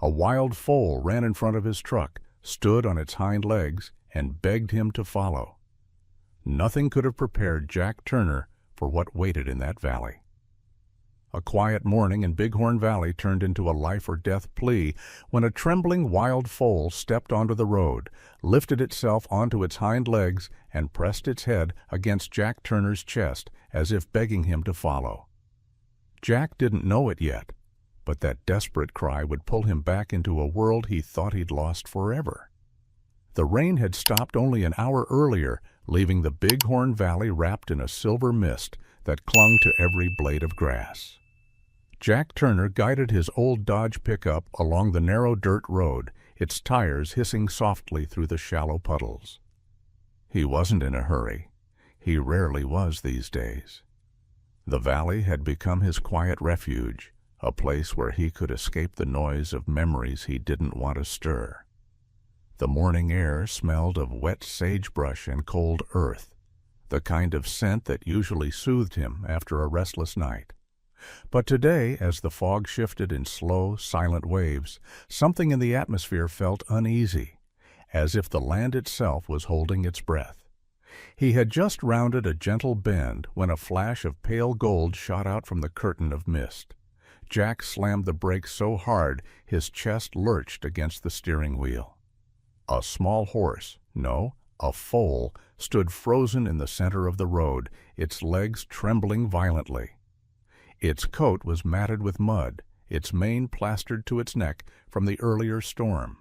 A wild foal ran in front of his truck, stood on its hind legs, and begged him to follow. Nothing could have prepared Jack Turner for what waited in that valley. A quiet morning in Bighorn Valley turned into a life-or-death plea when a trembling wild foal stepped onto the road, lifted itself onto its hind legs, and pressed its head against Jack Turner's chest as if begging him to follow. Jack didn't know it yet, but that desperate cry would pull him back into a world he thought he'd lost forever. The rain had stopped only an hour earlier, leaving the Bighorn Valley wrapped in a silver mist that clung to every blade of grass. Jack Turner guided his old Dodge pickup along the narrow dirt road, its tires hissing softly through the shallow puddles. He wasn't in a hurry. He rarely was these days. The valley had become his quiet refuge, a place where he could escape the noise of memories he didn't want to stir. The morning air smelled of wet sagebrush and cold earth, the kind of scent that usually soothed him after a restless night. But today, as the fog shifted in slow, silent waves, something in the atmosphere felt uneasy, as if the land itself was holding its breath. He had just rounded a gentle bend when a flash of pale gold shot out from the curtain of mist. Jack slammed the brakes so hard his chest lurched against the steering wheel. A small horse, no, a foal, stood frozen in the center of the road, its legs trembling violently. Its coat was matted with mud, its mane plastered to its neck from the earlier storm.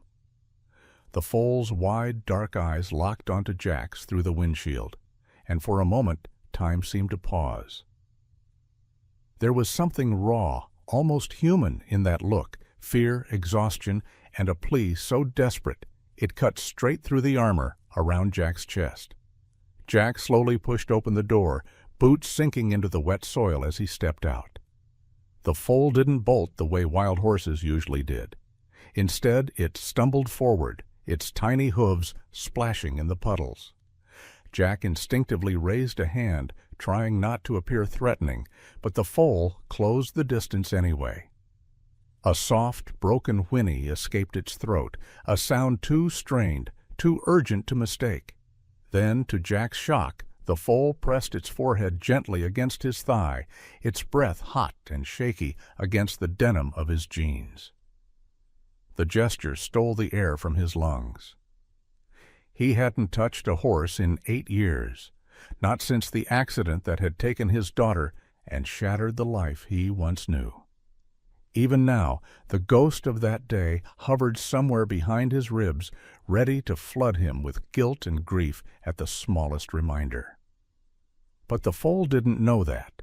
The foal's wide, dark eyes locked onto Jack's through the windshield, and for a moment time seemed to pause. There was something raw, almost human in that look, fear, exhaustion, and a plea so desperate it cut straight through the armor around Jack's chest. Jack slowly pushed open the door, boots sinking into the wet soil as he stepped out. The foal didn't bolt the way wild horses usually did. Instead, it stumbled forward, its tiny hooves splashing in the puddles. Jack instinctively raised a hand, trying not to appear threatening, but the foal closed the distance anyway. A soft, broken whinny escaped its throat, a sound too strained, too urgent to mistake. Then, to Jack's shock, the foal pressed its forehead gently against his thigh, its breath hot and shaky against the denim of his jeans. The gesture stole the air from his lungs. He hadn't touched a horse in 8 years, not since the accident that had taken his daughter and shattered the life he once knew. Even now, the ghost of that day hovered somewhere behind his ribs, ready to flood him with guilt and grief at the smallest reminder. But the foal didn't know that.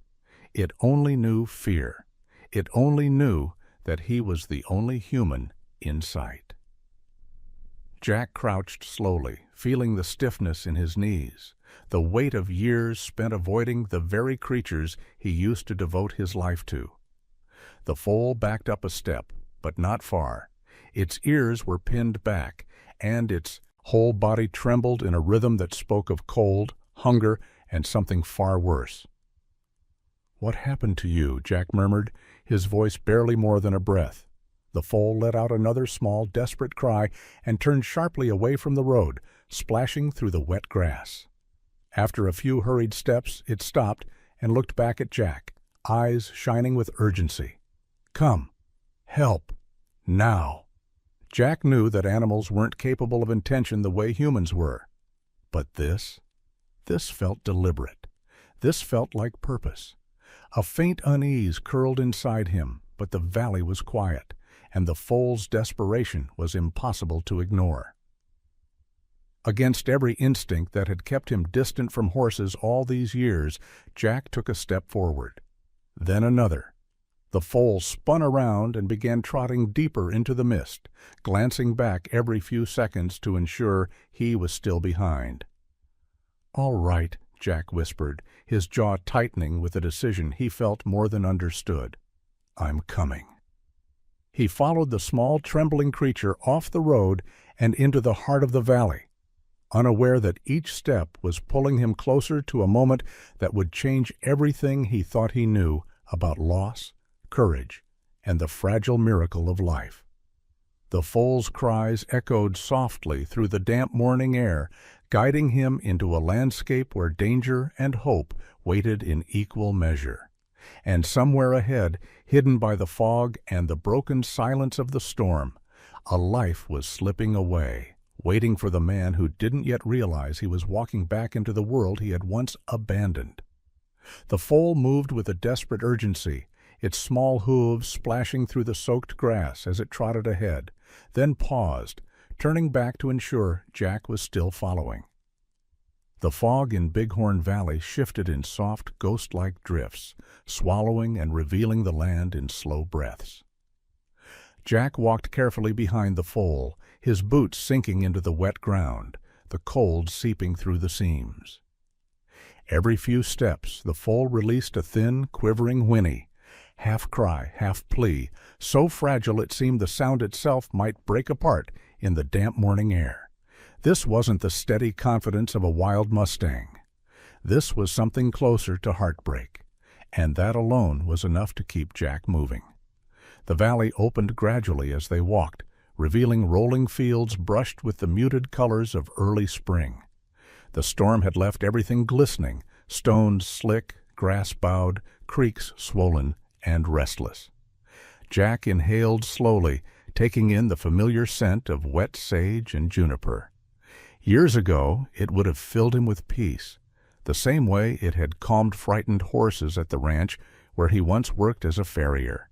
It only knew fear. It only knew that he was the only human in sight. Jack crouched slowly, feeling the stiffness in his knees, the weight of years spent avoiding the very creatures he used to devote his life to. The foal backed up a step, but not far. Its ears were pinned back, and its whole body trembled in a rhythm that spoke of cold, hunger, and something far worse. "What happened to you?" Jack murmured, his voice barely more than a breath. The foal let out another small, desperate cry and turned sharply away from the road, splashing through the wet grass. After a few hurried steps, it stopped and looked back at Jack, eyes shining with urgency. "Come. Help. Now." Jack knew that animals weren't capable of intention the way humans were. But this felt deliberate. This felt like purpose. A faint unease curled inside him, but the valley was quiet, and the foal's desperation was impossible to ignore. Against every instinct that had kept him distant from horses all these years, Jack took a step forward. Then another. The foal spun around and began trotting deeper into the mist, glancing back every few seconds to ensure he was still behind. "All right," Jack whispered, his jaw tightening with a decision he felt more than understood. "I'm coming." He followed the small, trembling creature off the road and into the heart of the valley, unaware that each step was pulling him closer to a moment that would change everything he thought he knew about loss, courage, and the fragile miracle of life. The foal's cries echoed softly through the damp morning air, guiding him into a landscape where danger and hope waited in equal measure. And somewhere ahead, hidden by the fog and the broken silence of the storm, a life was slipping away, waiting for the man who didn't yet realize he was walking back into the world he had once abandoned. The foal moved with a desperate urgency, its small hooves splashing through the soaked grass as it trotted ahead, then paused, turning back to ensure Jack was still following. The fog in Bighorn Valley shifted in soft, ghost-like drifts, swallowing and revealing the land in slow breaths. Jack walked carefully behind the foal, his boots sinking into the wet ground, the cold seeping through the seams. Every few steps the foal released a thin, quivering whinny, half cry, half plea, so fragile it seemed the sound itself might break apart in the damp morning air. This wasn't the steady confidence of a wild mustang. This was something closer to heartbreak, and that alone was enough to keep Jack moving. The valley opened gradually as they walked, revealing rolling fields brushed with the muted colors of early spring. The storm had left everything glistening, stones slick, grass bowed, creeks swollen and restless. Jack inhaled slowly, taking in the familiar scent of wet sage and juniper. Years ago, it would have filled him with peace, the same way it had calmed frightened horses at the ranch where he once worked as a farrier.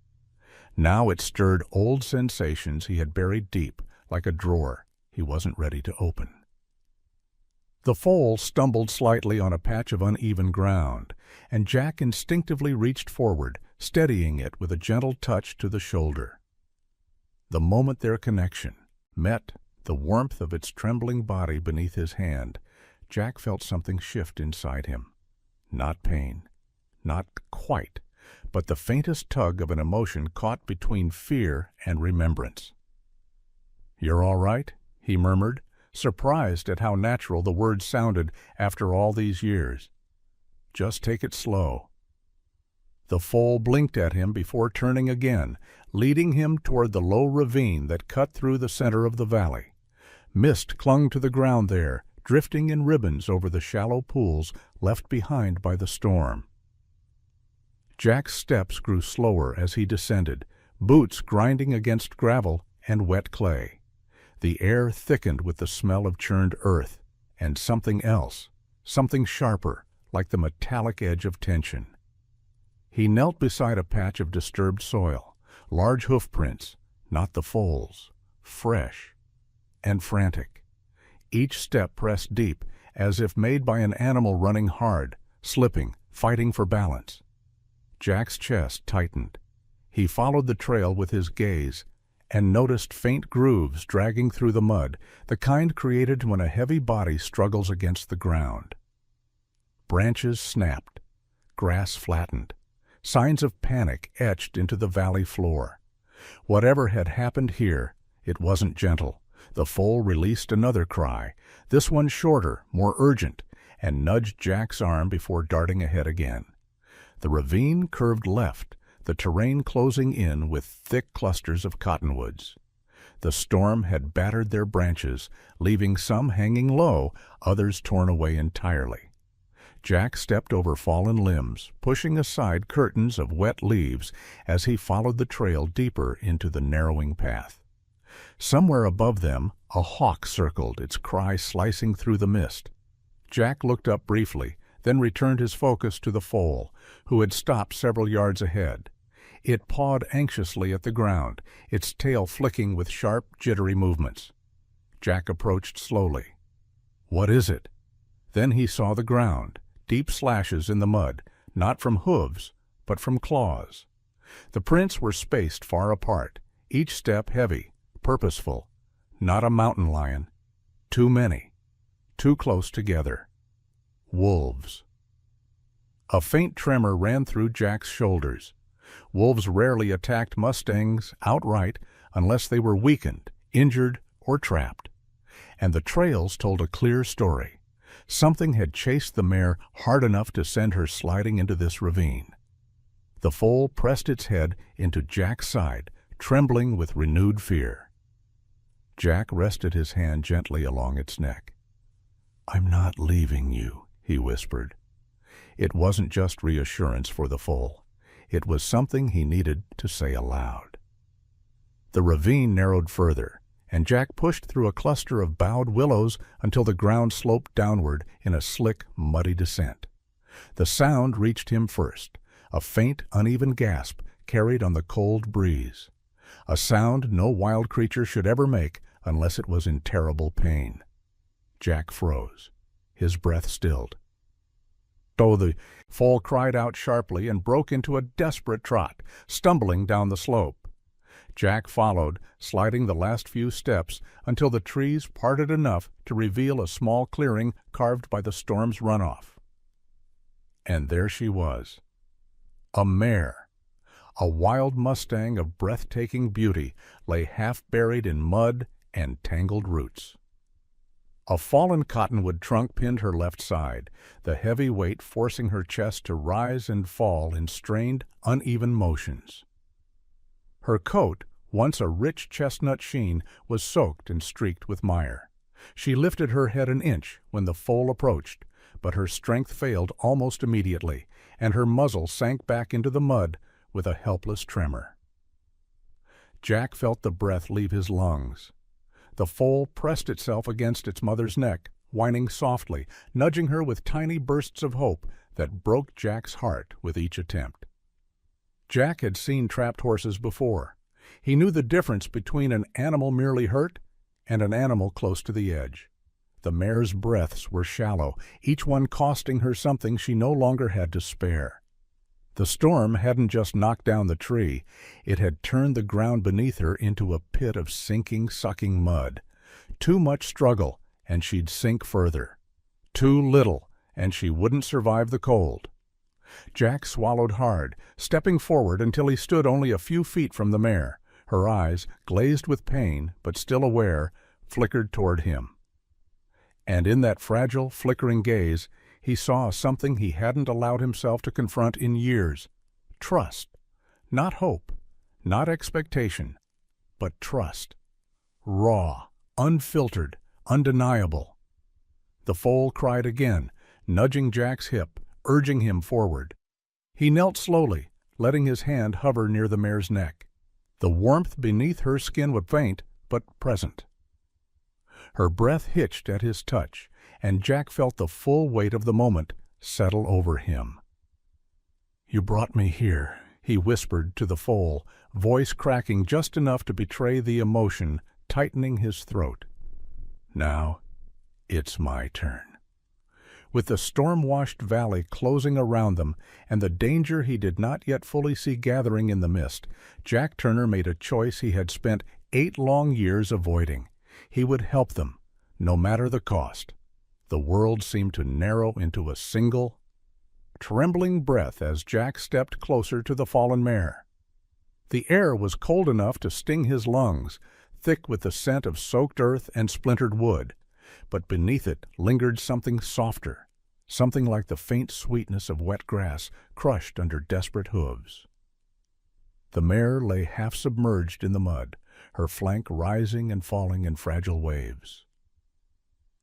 Now it stirred old sensations he had buried deep, like a drawer he wasn't ready to open. The foal stumbled slightly on a patch of uneven ground, and Jack instinctively reached forward, steadying it with a gentle touch to the shoulder. The moment their connection met the warmth of its trembling body beneath his hand, Jack felt something shift inside him. Not pain, not quite, but the faintest tug of an emotion caught between fear and remembrance. "You're all right?" he murmured, surprised at how natural the words sounded after all these years. "Just take it slow." The foal blinked at him before turning again, leading him toward the low ravine that cut through the center of the valley. Mist clung to the ground there, drifting in ribbons over the shallow pools left behind by the storm. Jack's steps grew slower as he descended, boots grinding against gravel and wet clay. The air thickened with the smell of churned earth, and something else, something sharper, like the metallic edge of tension. He knelt beside a patch of disturbed soil, large hoof prints, not the foal's, fresh and frantic. Each step pressed deep, as if made by an animal running hard, slipping, fighting for balance. Jack's chest tightened. He followed the trail with his gaze and noticed faint grooves dragging through the mud, the kind created when a heavy body struggles against the ground. Branches snapped, grass flattened, signs of panic etched into the valley floor. Whatever had happened here, it wasn't gentle. The foal released another cry, this one shorter, more urgent, and nudged Jack's arm before darting ahead again. The ravine curved left, the terrain closing in with thick clusters of cottonwoods. The storm had battered their branches, leaving some hanging low, others torn away entirely. Jack stepped over fallen limbs, pushing aside curtains of wet leaves as he followed the trail deeper into the narrowing path. Somewhere above them, a hawk circled, its cry slicing through the mist. Jack looked up briefly, then returned his focus to the foal, who had stopped several yards ahead. It pawed anxiously at the ground, its tail flicking with sharp, jittery movements. Jack approached slowly. "What is it?" Then he saw the ground, deep slashes in the mud, not from hooves, but from claws. The prints were spaced far apart, each step heavy, purposeful. Not a mountain lion. Too many. Too close together. Wolves. A faint tremor ran through Jack's shoulders. Wolves rarely attacked mustangs outright unless they were weakened, injured, or trapped. And the trails told a clear story. Something had chased the mare hard enough to send her sliding into this ravine. The foal pressed its head into Jack's side, trembling with renewed fear. Jack rested his hand gently along its neck. "I'm not leaving you," he whispered. It wasn't just reassurance for the foal. It was something he needed to say aloud. The ravine narrowed further, and Jack pushed through a cluster of bowed willows until the ground sloped downward in a slick, muddy descent. The sound reached him first, a faint, uneven gasp carried on the cold breeze, a sound no wild creature should ever make unless it was in terrible pain. Jack froze. His breath stilled. The foal cried out sharply and broke into a desperate trot, stumbling down the slope. Jack followed, sliding the last few steps until the trees parted enough to reveal a small clearing carved by the storm's runoff. And there she was. A mare. A wild mustang of breathtaking beauty lay half buried in mud and tangled roots. A fallen cottonwood trunk pinned her left side, the heavy weight forcing her chest to rise and fall in strained, uneven motions. Her coat, once a rich chestnut sheen, was soaked and streaked with mire. She lifted her head an inch when the foal approached, but her strength failed almost immediately, and her muzzle sank back into the mud with a helpless tremor. Jack felt the breath leave his lungs. The foal pressed itself against its mother's neck, whining softly, nudging her with tiny bursts of hope that broke Jack's heart with each attempt. Jack had seen trapped horses before. He knew the difference between an animal merely hurt and an animal close to the edge. The mare's breaths were shallow, each one costing her something she no longer had to spare. The storm hadn't just knocked down the tree, it had turned the ground beneath her into a pit of sinking, sucking mud. Too much struggle, and she'd sink further. Too little, and she wouldn't survive the cold. Jack swallowed hard, stepping forward until he stood only a few feet from the mare. Her eyes, glazed with pain, but still aware, flickered toward him. And in that fragile, flickering gaze, he saw something he hadn't allowed himself to confront in years. Trust. Not hope, not expectation, but trust. Raw, unfiltered, undeniable. The foal cried again, nudging Jack's hip, urging him forward. He knelt slowly, letting his hand hover near the mare's neck. The warmth beneath her skin was faint, but present. Her breath hitched at his touch, and Jack felt the full weight of the moment settle over him. "You brought me here," he whispered to the foal, voice cracking just enough to betray the emotion tightening his throat. "Now, it's my turn." With the storm-washed valley closing around them and the danger he did not yet fully see gathering in the mist, Jack Turner made a choice he had spent 8 long years avoiding. He would help them, no matter the cost. The world seemed to narrow into a single, trembling breath as Jack stepped closer to the fallen mare. The air was cold enough to sting his lungs, thick with the scent of soaked earth and splintered wood, but beneath it lingered something softer, something like the faint sweetness of wet grass crushed under desperate hooves. The mare lay half submerged in the mud, her flank rising and falling in fragile waves.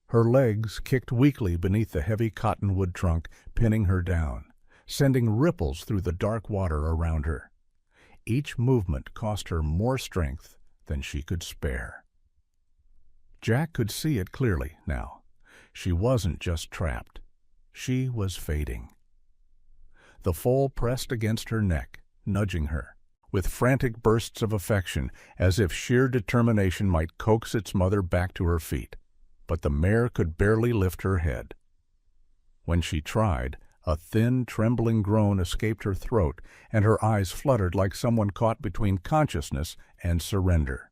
Her legs kicked weakly beneath the heavy cottonwood trunk, pinning her down, sending ripples through the dark water around her. Each movement cost her more strength than she could spare. Jack could see it clearly now. She wasn't just trapped. She was fading. The foal pressed against her neck, nudging her, with frantic bursts of affection, as if sheer determination might coax its mother back to her feet. But the mare could barely lift her head. When she tried, a thin, trembling groan escaped her throat, and her eyes fluttered like someone caught between consciousness and surrender.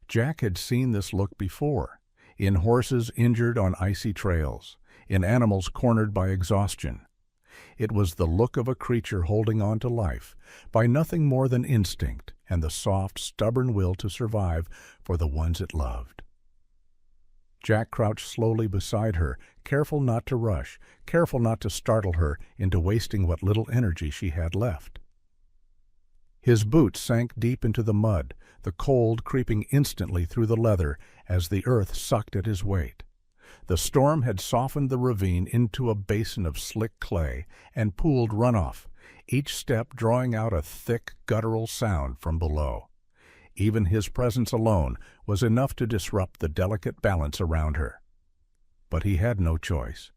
Jack had seen this look before, in horses injured on icy trails, in animals cornered by exhaustion. It was the look of a creature holding on to life, by nothing more than instinct and the soft, stubborn will to survive for the ones it loved. Jack crouched slowly beside her, careful not to rush, careful not to startle her into wasting what little energy she had left. His boots sank deep into the mud, the cold creeping instantly through the leather as the earth sucked at his weight. The storm had softened the ravine into a basin of slick clay and pooled runoff, each step drawing out a thick, guttural sound from below. Even his presence alone was enough to disrupt the delicate balance around her. But he had no choice.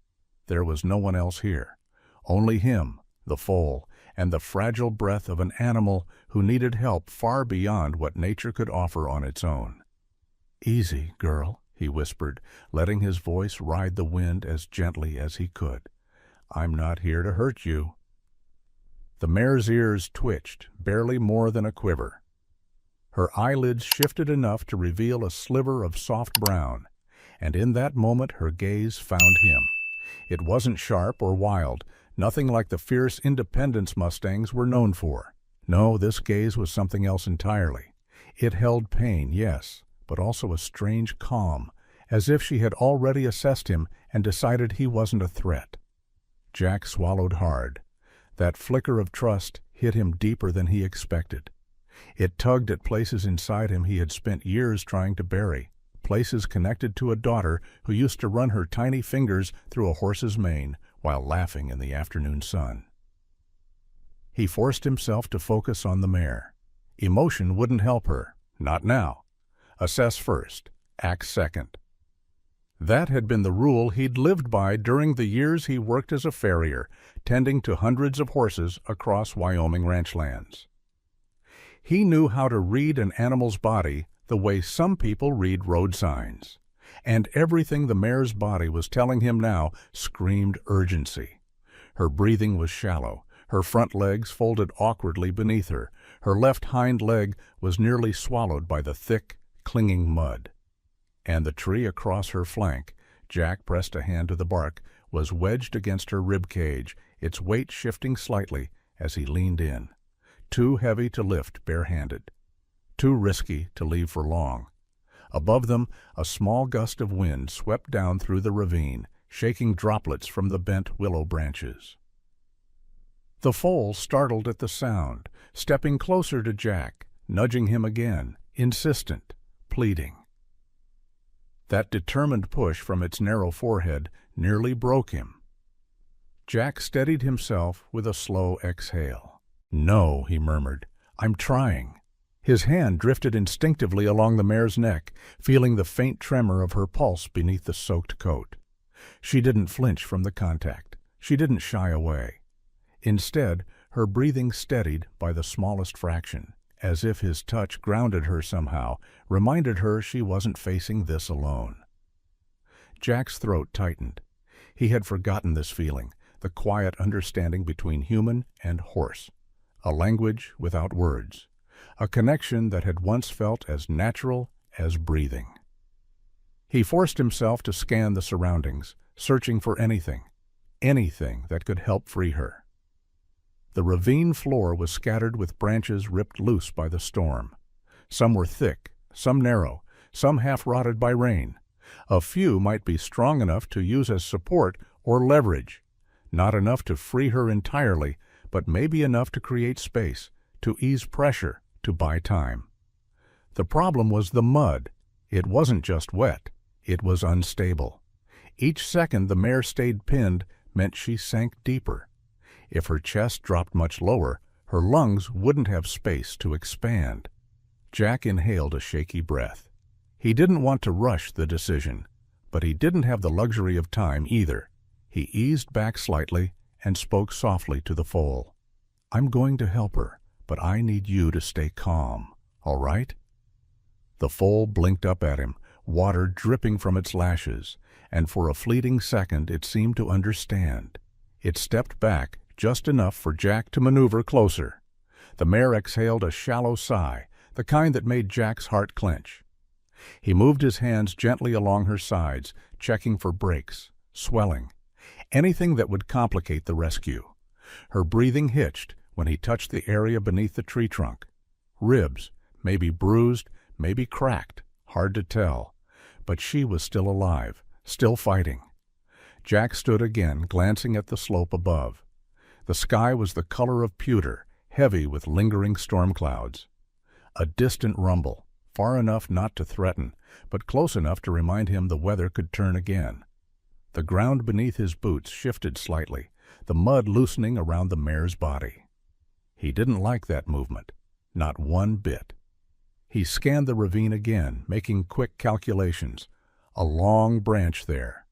There was no one else here. Only him, the foal, and the fragile breath of an animal who needed help far beyond what nature could offer on its own. "Easy, girl," he whispered, letting his voice ride the wind as gently as he could. "I'm not here to hurt you." The mare's ears twitched, barely more than a quiver. Her eyelids shifted enough to reveal a sliver of soft brown, and in that moment her gaze found him. It wasn't sharp or wild, nothing like the fierce independence mustangs were known for. No, this gaze was something else entirely. It held pain, yes, but also a strange calm, as if she had already assessed him and decided he wasn't a threat. Jack swallowed hard. That flicker of trust hit him deeper than he expected. It tugged at places inside him he had spent years trying to bury, places connected to a daughter who used to run her tiny fingers through a horse's mane while laughing in the afternoon sun. He forced himself to focus on the mare. Emotion wouldn't help her, not now. Assess first, act second. That had been the rule he'd lived by during the years he worked as a farrier, tending to hundreds of horses across Wyoming ranchlands. He knew how to read an animal's body the way some people read road signs, and everything the mare's body was telling him now screamed urgency. Her breathing was shallow, her front legs folded awkwardly beneath her, her left hind leg was nearly swallowed by the thick, clinging mud. And the tree across her flank, Jack pressed a hand to the bark, was wedged against her rib cage, its weight shifting slightly as he leaned in. Too heavy to lift barehanded. Too risky to leave for long. Above them, a small gust of wind swept down through the ravine, shaking droplets from the bent willow branches. The foal startled at the sound, stepping closer to Jack, nudging him again, insistent, pleading. That determined push from its narrow forehead nearly broke him. Jack steadied himself with a slow exhale. "No," he murmured, "I'm trying." His hand drifted instinctively along the mare's neck, feeling the faint tremor of her pulse beneath the soaked coat. She didn't flinch from the contact. She didn't shy away. Instead, her breathing steadied by the smallest fraction, as if his touch grounded her somehow, reminded her she wasn't facing this alone. Jack's throat tightened. He had forgotten this feeling, the quiet understanding between human and horse, a language without words, a connection that had once felt as natural as breathing. He forced himself to scan the surroundings, searching for anything that could help free her. The ravine floor was scattered with branches ripped loose by the storm. Some were thick, some narrow, some half-rotted by rain. A few might be strong enough to use as support or leverage, not enough to free her entirely, but maybe enough to create space, to ease pressure, to buy time. The problem was the mud. It wasn't just wet, it was unstable. Each second the mare stayed pinned meant she sank deeper. If her chest dropped much lower, her lungs wouldn't have space to expand. Jack inhaled a shaky breath. He didn't want to rush the decision, but he didn't have the luxury of time either. He eased back slightly and spoke softly to the foal. "I'm going to help her, but I need you to stay calm, all right?" The foal blinked up at him, water dripping from its lashes, and for a fleeting second it seemed to understand. It stepped back, just enough for Jack to maneuver closer. The mare exhaled a shallow sigh, the kind that made Jack's heart clench. He moved his hands gently along her sides, checking for breaks, swelling, anything that would complicate the rescue. Her breathing hitched when he touched the area beneath the tree trunk. Ribs, maybe bruised, maybe cracked, hard to tell, but she was still alive, still fighting. Jack stood again, glancing at the slope above. The sky was the color of pewter, heavy with lingering storm clouds. A distant rumble, far enough not to threaten, but close enough to remind him the weather could turn again. The ground beneath his boots shifted slightly, the mud loosening around the mare's body. He didn't like that movement, not one bit. He scanned the ravine again, making quick calculations. A long branch there.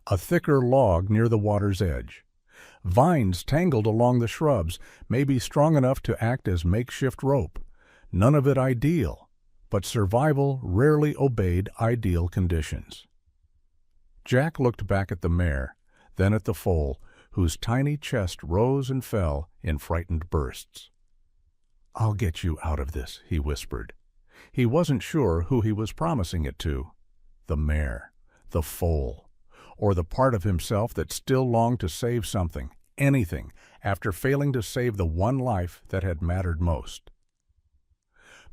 A thicker log near the water's edge. Vines tangled along the shrubs, maybe strong enough to act as makeshift rope. None of it ideal, but survival rarely obeyed ideal conditions. Jack looked back at the mare, then at the foal, whose tiny chest rose and fell in frightened bursts. "I'll get you out of this," he whispered. He wasn't sure who he was promising it to. The mare, the foal, or the part of himself that still longed to save something, anything, after failing to save the one life that had mattered most.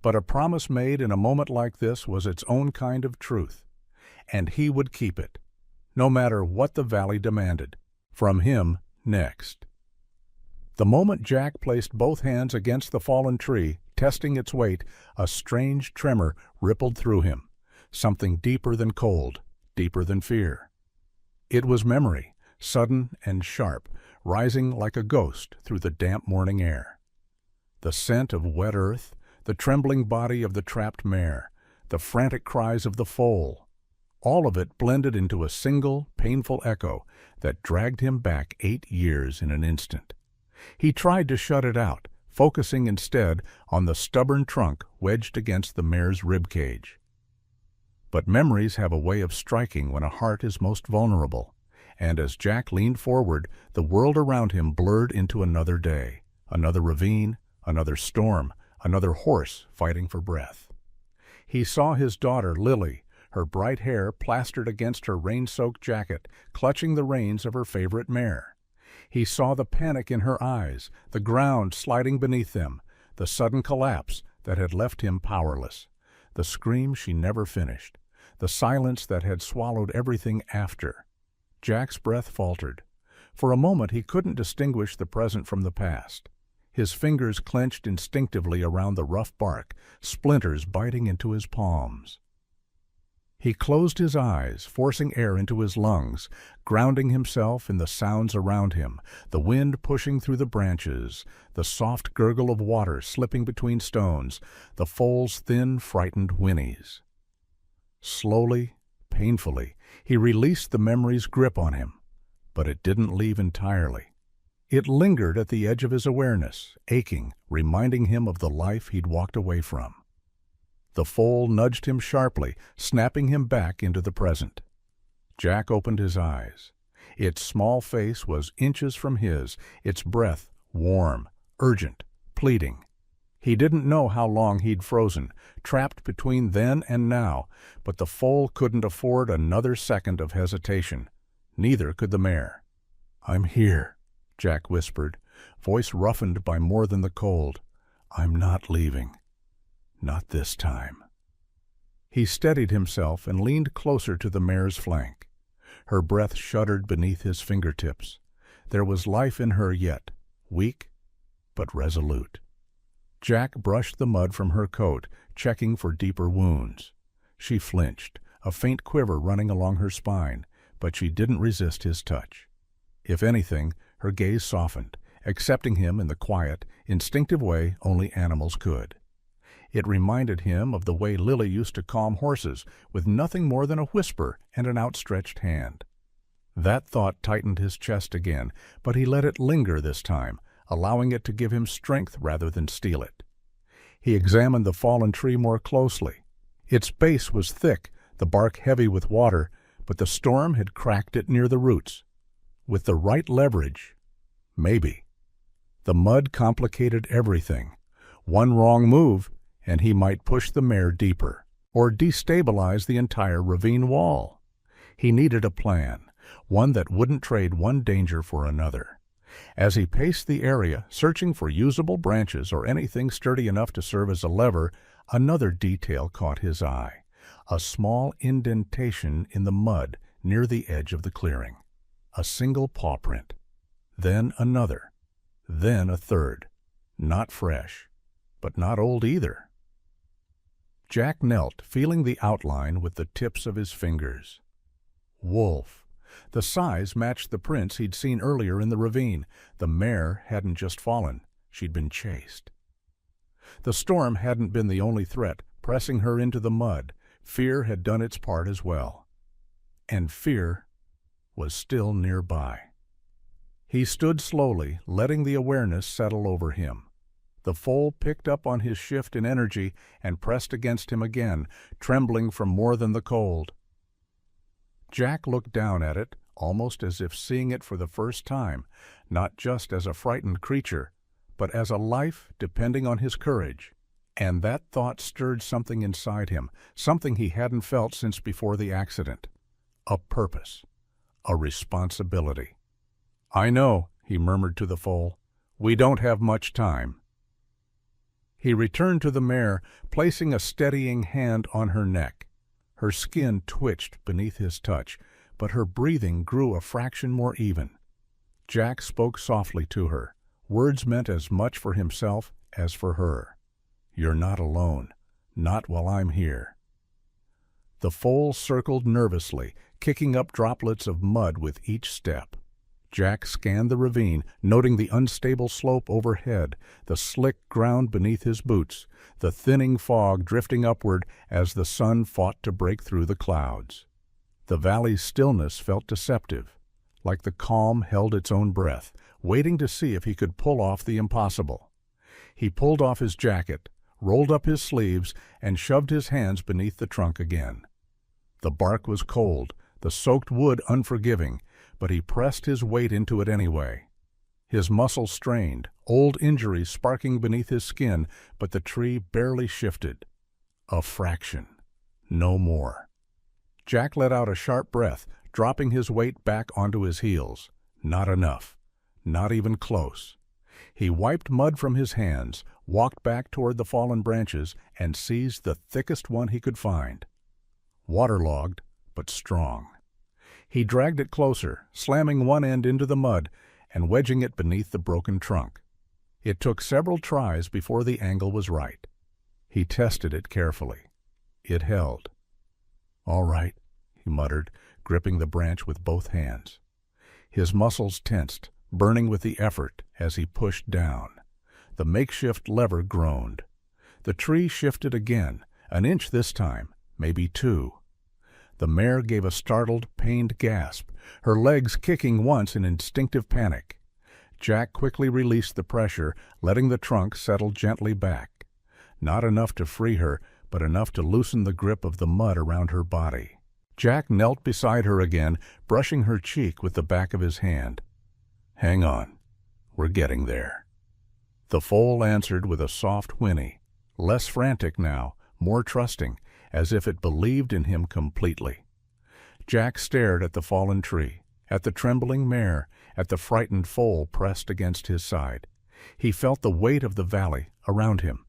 But a promise made in a moment like this was its own kind of truth, and he would keep it, no matter what the valley demanded, from him next. The moment Jack placed both hands against the fallen tree, testing its weight, a strange tremor rippled through him, something deeper than cold, deeper than fear. It was memory, sudden and sharp, rising like a ghost through the damp morning air. The scent of wet earth, the trembling body of the trapped mare, the frantic cries of the foal, all of it blended into a single, painful echo that dragged him back 8 years in an instant. He tried to shut it out, focusing instead on the stubborn trunk wedged against the mare's ribcage. But memories have a way of striking when a heart is most vulnerable, and as Jack leaned forward, the world around him blurred into another day, another ravine, another storm, another horse fighting for breath. He saw his daughter, Lily, her bright hair plastered against her rain-soaked jacket, clutching the reins of her favorite mare. He saw the panic in her eyes, the ground sliding beneath them, the sudden collapse that had left him powerless, the scream she never finished, the silence that had swallowed everything after. Jack's breath faltered. For a moment he couldn't distinguish the present from the past. His fingers clenched instinctively around the rough bark, splinters biting into his palms. He closed his eyes, forcing air into his lungs, grounding himself in the sounds around him, the wind pushing through the branches, the soft gurgle of water slipping between stones, the foal's thin, frightened whinnies. Slowly, painfully, he released the memory's grip on him, but it didn't leave entirely. It lingered at the edge of his awareness, aching, reminding him of the life he'd walked away from. The foal nudged him sharply, snapping him back into the present. Jack opened his eyes. Its small face was inches from his, its breath warm, urgent, pleading. He didn't know how long he'd frozen, trapped between then and now, but the foal couldn't afford another second of hesitation. Neither could the mare. "I'm here," Jack whispered, voice roughened by more than the cold. "I'm not leaving. Not this time." He steadied himself and leaned closer to the mare's flank. Her breath shuddered beneath his fingertips. There was life in her yet, weak but resolute. Jack brushed the mud from her coat, checking for deeper wounds. She flinched, a faint quiver running along her spine, but she didn't resist his touch. If anything, her gaze softened, accepting him in the quiet, instinctive way only animals could. It reminded him of the way Lily used to calm horses, with nothing more than a whisper and an outstretched hand. That thought tightened his chest again, but he let it linger this time, allowing it to give him strength rather than steal it. He examined the fallen tree more closely. Its base was thick, the bark heavy with water, but the storm had cracked it near the roots. With the right leverage, maybe. The mud complicated everything. One wrong move, and he might push the mare deeper, or destabilize the entire ravine wall. He needed a plan, one that wouldn't trade one danger for another. As he paced the area, searching for usable branches or anything sturdy enough to serve as a lever, another detail caught his eye, a small indentation in the mud near the edge of the clearing. A single paw print. Then another. Then a third. Not fresh, but not old either. Jack knelt, feeling the outline with the tips of his fingers. Wolf. The size matched the prints he'd seen earlier in the ravine. The mare hadn't just fallen, she'd been chased. The storm hadn't been the only threat, pressing her into the mud. Fear had done its part as well. And fear was still nearby. He stood slowly, letting the awareness settle over him. The foal picked up on his shift in energy and pressed against him again, trembling from more than the cold. Jack looked down at it, almost as if seeing it for the first time, not just as a frightened creature, but as a life depending on his courage. And that thought stirred something inside him, something he hadn't felt since before the accident. A purpose. A responsibility. "I know," he murmured to the foal. "We don't have much time." He returned to the mare, placing a steadying hand on her neck. Her skin twitched beneath his touch, but her breathing grew a fraction more even. Jack spoke softly to her. Words meant as much for himself as for her. "You're not alone. Not while I'm here." The foal circled nervously, kicking up droplets of mud with each step. Jack scanned the ravine, noting the unstable slope overhead, the slick ground beneath his boots, the thinning fog drifting upward as the sun fought to break through the clouds. The valley's stillness felt deceptive, like the calm held its own breath, waiting to see if he could pull off the impossible. He pulled off his jacket, rolled up his sleeves, and shoved his hands beneath the trunk again. The bark was cold, the soaked wood unforgiving, but he pressed his weight into it anyway. His muscles strained, old injuries sparking beneath his skin, but the tree barely shifted. A fraction. No more. Jack let out a sharp breath, dropping his weight back onto his heels. Not enough. Not even close. He wiped mud from his hands, walked back toward the fallen branches, and seized the thickest one he could find. Waterlogged, but strong. He dragged it closer, slamming one end into the mud and wedging it beneath the broken trunk. It took several tries before the angle was right. He tested it carefully. It held. "All right," he muttered, gripping the branch with both hands. His muscles tensed, burning with the effort as he pushed down. The makeshift lever groaned. The tree shifted again, an inch this time, maybe 2. The mare gave a startled, pained gasp, her legs kicking once in instinctive panic. Jack quickly released the pressure, letting the trunk settle gently back. Not enough to free her, but enough to loosen the grip of the mud around her body. Jack knelt beside her again, brushing her cheek with the back of his hand. "Hang on. We're getting there." The foal answered with a soft whinny, less frantic now, more trusting, as if it believed in him completely. Jack stared at the fallen tree, at the trembling mare, at the frightened foal pressed against his side. He felt the weight of the valley around him,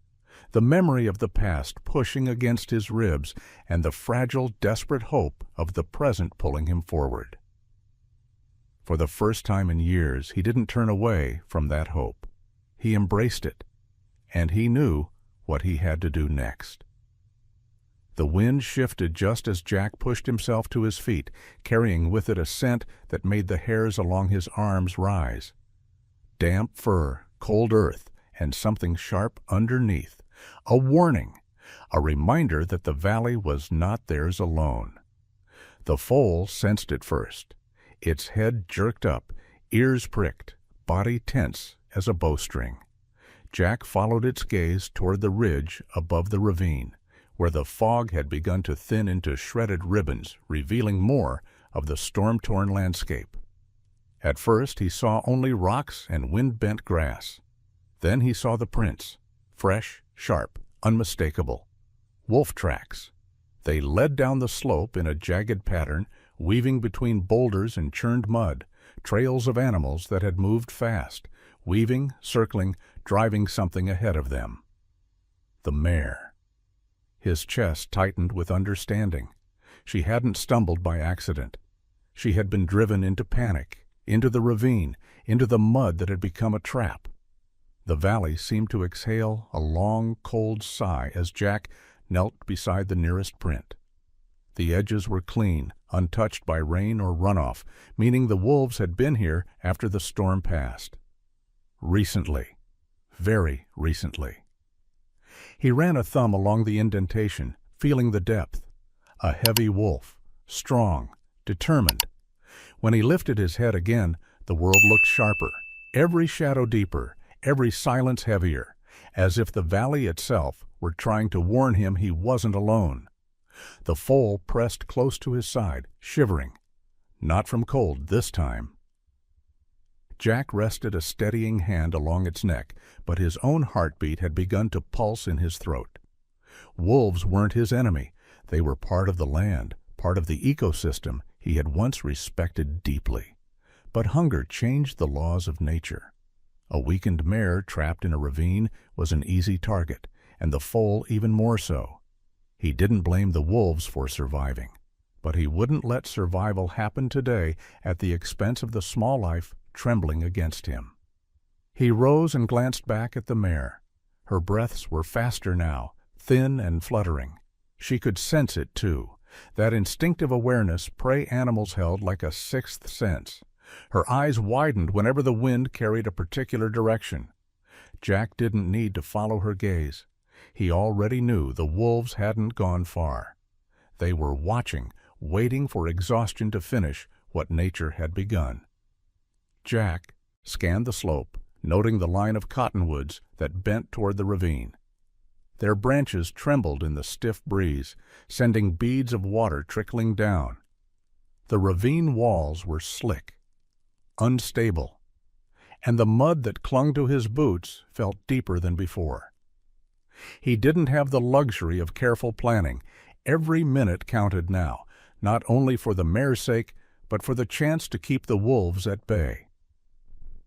the memory of the past pushing against his ribs, and the fragile, desperate hope of the present pulling him forward. For the first time in years, he didn't turn away from that hope. He embraced it, and he knew what he had to do next. The wind shifted just as Jack pushed himself to his feet, carrying with it a scent that made the hairs along his arms rise. Damp fur, cold earth, and something sharp underneath. A warning, a reminder that the valley was not theirs alone. The foal sensed it first. Its head jerked up, ears pricked, body tense as a bowstring. Jack followed its gaze toward the ridge above the ravine, where the fog had begun to thin into shredded ribbons, revealing more of the storm-torn landscape. At first he saw only rocks and wind-bent grass. Then he saw the prints, fresh, sharp, unmistakable. Wolf tracks. They led down the slope in a jagged pattern, weaving between boulders and churned mud, trails of animals that had moved fast, weaving, circling, driving something ahead of them. The mare. His chest tightened with understanding. She hadn't stumbled by accident. She had been driven into panic, into the ravine, into the mud that had become a trap. The valley seemed to exhale a long, cold sigh as Jack, knelt beside the nearest print. The edges were clean, untouched by rain or runoff, meaning the wolves had been here after the storm passed. Recently. Very recently. He ran a thumb along the indentation, feeling the depth. A heavy wolf, strong, determined. When he lifted his head again, the world looked sharper, every shadow deeper, every silence heavier, as if the valley itself were trying to warn him he wasn't alone. The foal pressed close to his side, shivering. Not from cold this time. Jack rested a steadying hand along its neck, but his own heartbeat had begun to pulse in his throat. Wolves weren't his enemy. They were part of the land, part of the ecosystem he had once respected deeply. But hunger changed the laws of nature. A weakened mare trapped in a ravine was an easy target, and the foal even more so. He didn't blame the wolves for surviving, but he wouldn't let survival happen today at the expense of the small life trembling against him. He rose and glanced back at the mare. Her breaths were faster now, thin and fluttering. She could sense it, too, that instinctive awareness prey animals held like a sixth sense. Her eyes widened whenever the wind carried a particular direction. Jack didn't need to follow her gaze. He already knew the wolves hadn't gone far. They were watching, waiting for exhaustion to finish what nature had begun. Jack scanned the slope, noting the line of cottonwoods that bent toward the ravine. Their branches trembled in the stiff breeze, sending beads of water trickling down. The ravine walls were slick, unstable, and the mud that clung to his boots felt deeper than before. He didn't have the luxury of careful planning. Every minute counted now, not only for the mare's sake, but for the chance to keep the wolves at bay.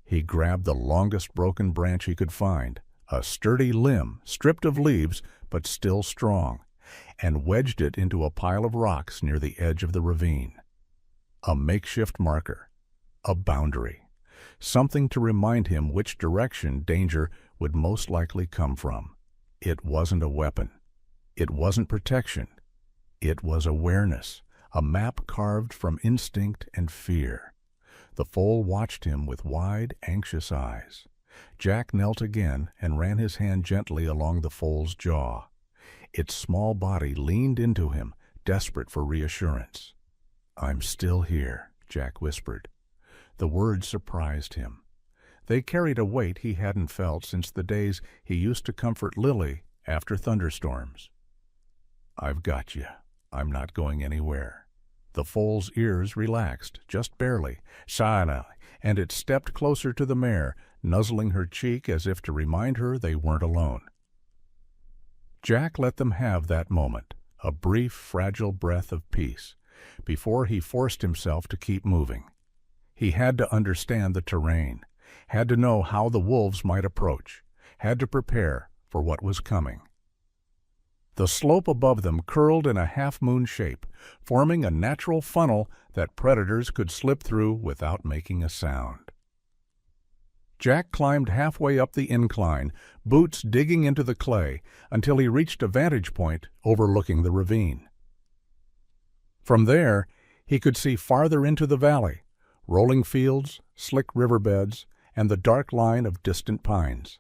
He grabbed the longest broken branch he could find, a sturdy limb stripped of leaves but still strong, and wedged it into a pile of rocks near the edge of the ravine. A makeshift marker, a boundary, something to remind him which direction danger would most likely come from. It wasn't a weapon. It wasn't protection. It was awareness, a map carved from instinct and fear. The foal watched him with wide, anxious eyes. Jack knelt again and ran his hand gently along the foal's jaw. Its small body leaned into him, desperate for reassurance. "I'm still here," Jack whispered. The words surprised him. They carried a weight he hadn't felt since the days he used to comfort Lily after thunderstorms. "I've got you. I'm not going anywhere." The foal's ears relaxed, just barely, silently, and it stepped closer to the mare, nuzzling her cheek as if to remind her they weren't alone. Jack let them have that moment, a brief, fragile breath of peace, before he forced himself to keep moving. He had to understand the terrain, had to know how the wolves might approach, had to prepare for what was coming. The slope above them curled in a half-moon shape, forming a natural funnel that predators could slip through without making a sound. Jack climbed halfway up the incline, boots digging into the clay, until he reached a vantage point overlooking the ravine. From there, he could see farther into the valley, rolling fields, slick riverbeds, and the dark line of distant pines.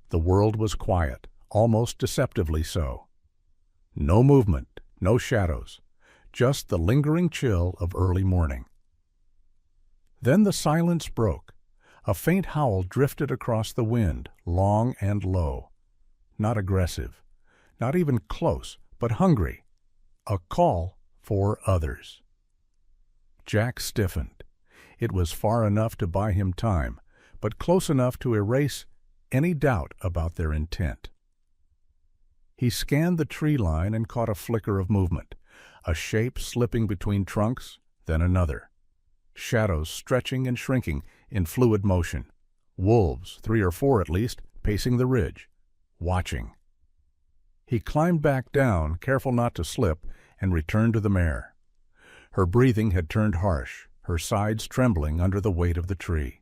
The world was quiet, almost deceptively so. No movement, no shadows, just the lingering chill of early morning. Then the silence broke. A faint howl drifted across the wind, long and low. Not aggressive, not even close, but hungry. A call for others. Jack stiffened. It was far enough to buy him time, but close enough to erase any doubt about their intent. He scanned the tree line and caught a flicker of movement, a shape slipping between trunks, then another. Shadows stretching and shrinking in fluid motion. Wolves, 3 or 4 at least, pacing the ridge, watching. He climbed back down, careful not to slip, and returned to the mare. Her breathing had turned harsh, her sides trembling under the weight of the tree.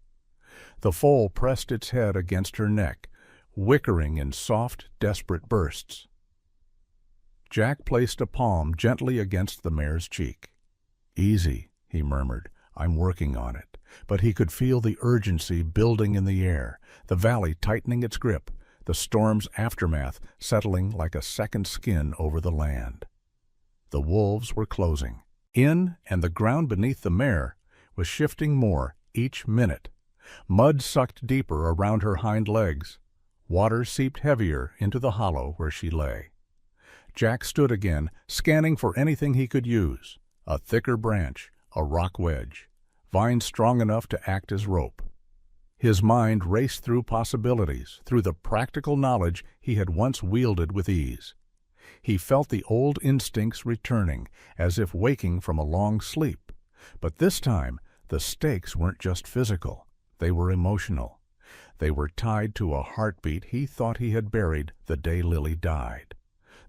The foal pressed its head against her neck, whickering in soft, desperate bursts. Jack placed a palm gently against the mare's cheek. "Easy," he murmured. "I'm working on it." But he could feel the urgency building in the air, the valley tightening its grip, the storm's aftermath settling like a second skin over the land. The wolves were closing in, and the ground beneath the mare was shifting more each minute. Mud sucked deeper around her hind legs. Water seeped heavier into the hollow where she lay. Jack stood again, scanning for anything he could use: a thicker branch, a rock wedge, vines strong enough to act as rope. His mind raced through possibilities, through the practical knowledge he had once wielded with ease. He felt the old instincts returning, as if waking from a long sleep. But this time, the stakes weren't just physical. They were emotional. They were tied to a heartbeat he thought he had buried the day Lily died.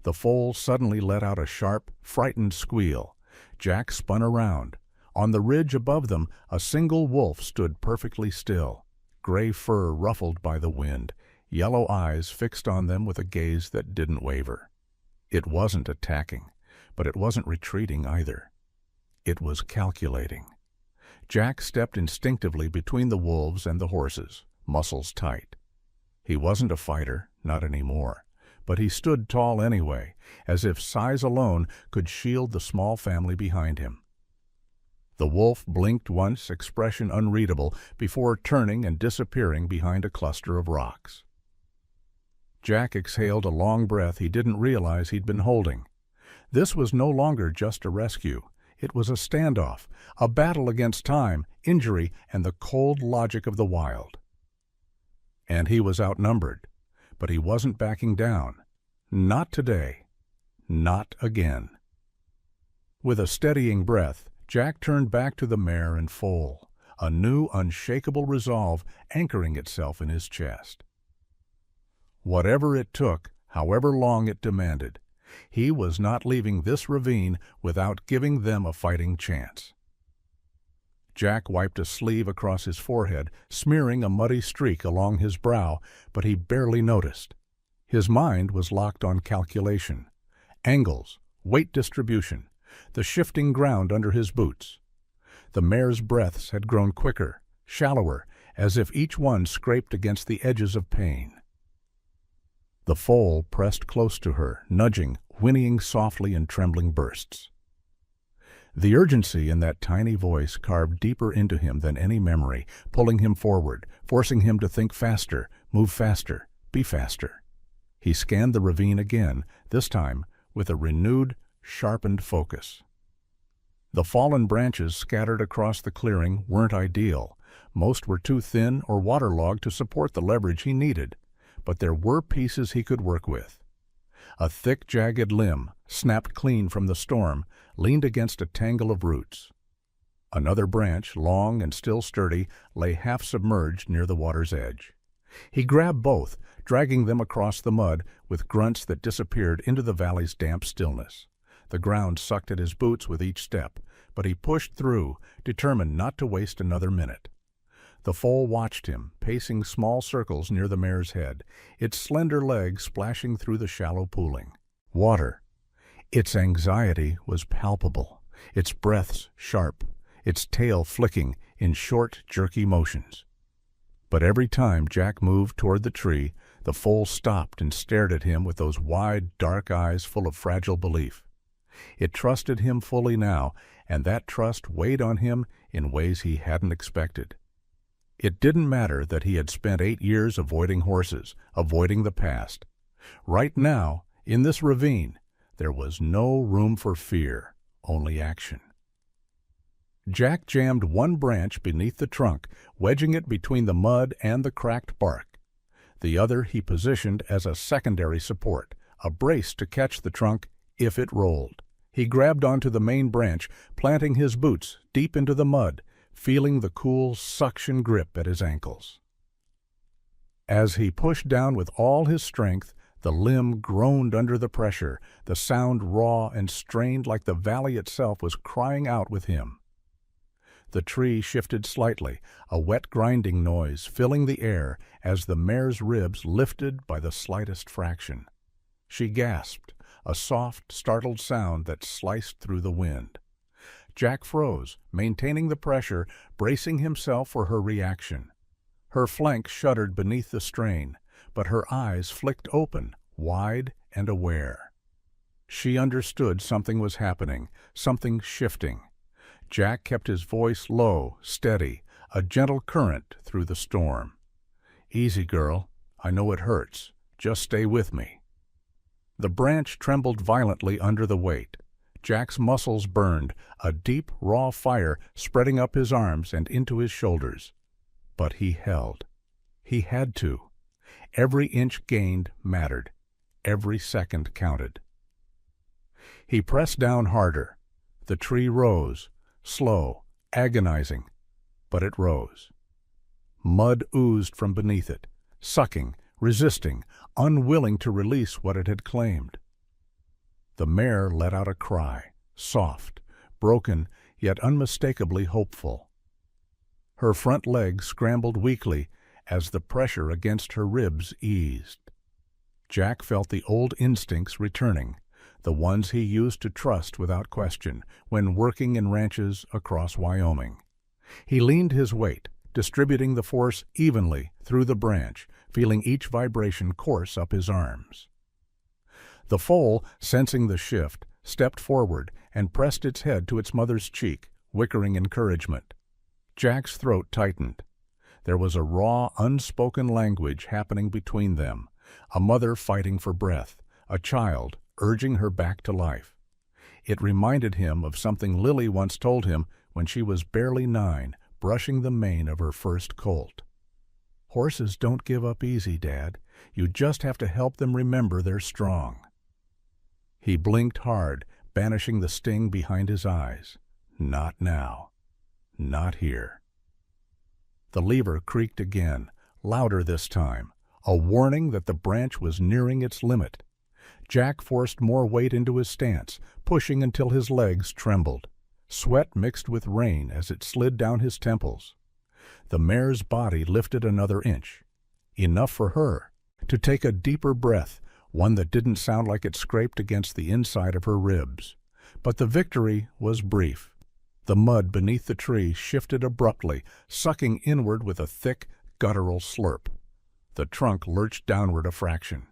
The foal suddenly let out a sharp, frightened squeal. Jack spun around. On the ridge above them, a single wolf stood perfectly still, gray fur ruffled by the wind, yellow eyes fixed on them with a gaze that didn't waver. It wasn't attacking, but it wasn't retreating either. It was calculating. Jack stepped instinctively between the wolves and the horses, muscles tight. He wasn't a fighter, not anymore, but he stood tall anyway, as if size alone could shield the small family behind him. The wolf blinked once, expression unreadable, before turning and disappearing behind a cluster of rocks. Jack exhaled a long breath he didn't realize he'd been holding. This was no longer just a rescue. It was a standoff, a battle against time, injury, and the cold logic of the wild. And he was outnumbered, but he wasn't backing down. Not today. Not again. With a steadying breath, Jack turned back to the mare and foal, a new, unshakable resolve anchoring itself in his chest. Whatever it took, however long it demanded, he was not leaving this ravine without giving them a fighting chance. Jack wiped a sleeve across his forehead, smearing a muddy streak along his brow, but he barely noticed. His mind was locked on calculation, angles, weight distribution, the shifting ground under his boots. The mare's breaths had grown quicker, shallower, as if each one scraped against the edges of pain. The foal pressed close to her, nudging, whinnying softly in trembling bursts. The urgency in that tiny voice carved deeper into him than any memory, pulling him forward, forcing him to think faster, move faster, be faster. He scanned the ravine again, this time with a renewed, sharpened focus. The fallen branches scattered across the clearing weren't ideal. Most were too thin or waterlogged to support the leverage he needed, but there were pieces he could work with. A thick, jagged limb, snapped clean from the storm, leaned against a tangle of roots. Another branch, long and still sturdy, lay half-submerged near the water's edge. He grabbed both, dragging them across the mud with grunts that disappeared into the valley's damp stillness. The ground sucked at his boots with each step, but he pushed through, determined not to waste another minute. The foal watched him, pacing small circles near the mare's head, its slender legs splashing through the shallow pooling. Water. Its anxiety was palpable, its breaths sharp, its tail flicking in short, jerky motions. But every time Jack moved toward the tree, the foal stopped and stared at him with those wide, dark eyes full of fragile belief. It trusted him fully now, and that trust weighed on him in ways he hadn't expected. It didn't matter that he had spent 8 years avoiding horses, avoiding the past. Right now, in this ravine, there was no room for fear, only action. Jack jammed one branch beneath the trunk, wedging it between the mud and the cracked bark. The other he positioned as a secondary support, a brace to catch the trunk if it rolled. He grabbed onto the main branch, planting his boots deep into the mud, feeling the cool suction grip at his ankles. As he pushed down with all his strength, the limb groaned under the pressure, the sound raw and strained like the valley itself was crying out with him. The tree shifted slightly, a wet grinding noise filling the air as the mare's ribs lifted by the slightest fraction. She gasped, a soft, startled sound that sliced through the wind. Jack froze, maintaining the pressure, bracing himself for her reaction. Her flank shuddered beneath the strain, but her eyes flicked open, wide and aware. She understood something was happening, something shifting. Jack kept his voice low, steady, a gentle current through the storm. "Easy, girl. I know it hurts. Just stay with me." The branch trembled violently under the weight. Jack's muscles burned, a deep, raw fire spreading up his arms and into his shoulders. But he held. He had to. Every inch gained mattered. Every second counted. He pressed down harder. The tree rose, slow, agonizing, but it rose. Mud oozed from beneath it, sucking, resisting, unwilling to release what it had claimed. The mare let out a cry, soft, broken, yet unmistakably hopeful. Her front legs scrambled weakly as the pressure against her ribs eased. Jack felt the old instincts returning, the ones he used to trust without question when working in ranches across Wyoming. He leaned his weight, distributing the force evenly through the branch, feeling each vibration course up his arms. The foal, sensing the shift, stepped forward and pressed its head to its mother's cheek, whickering encouragement. Jack's throat tightened. There was a raw, unspoken language happening between them, a mother fighting for breath, a child urging her back to life. It reminded him of something Lily once told him when she was barely 9, brushing the mane of her first colt. "Horses don't give up easy, Dad. You just have to help them remember they're strong." He blinked hard, banishing the sting behind his eyes. Not now. Not here. The lever creaked again, louder this time, a warning that the branch was nearing its limit. Jack forced more weight into his stance, pushing until his legs trembled. Sweat mixed with rain as it slid down his temples. The mare's body lifted another inch. Enough for her to take a deeper breath, one that didn't sound like it scraped against the inside of her ribs. But the victory was brief. The mud beneath the tree shifted abruptly, sucking inward with a thick, guttural slurp. The trunk lurched downward a fraction.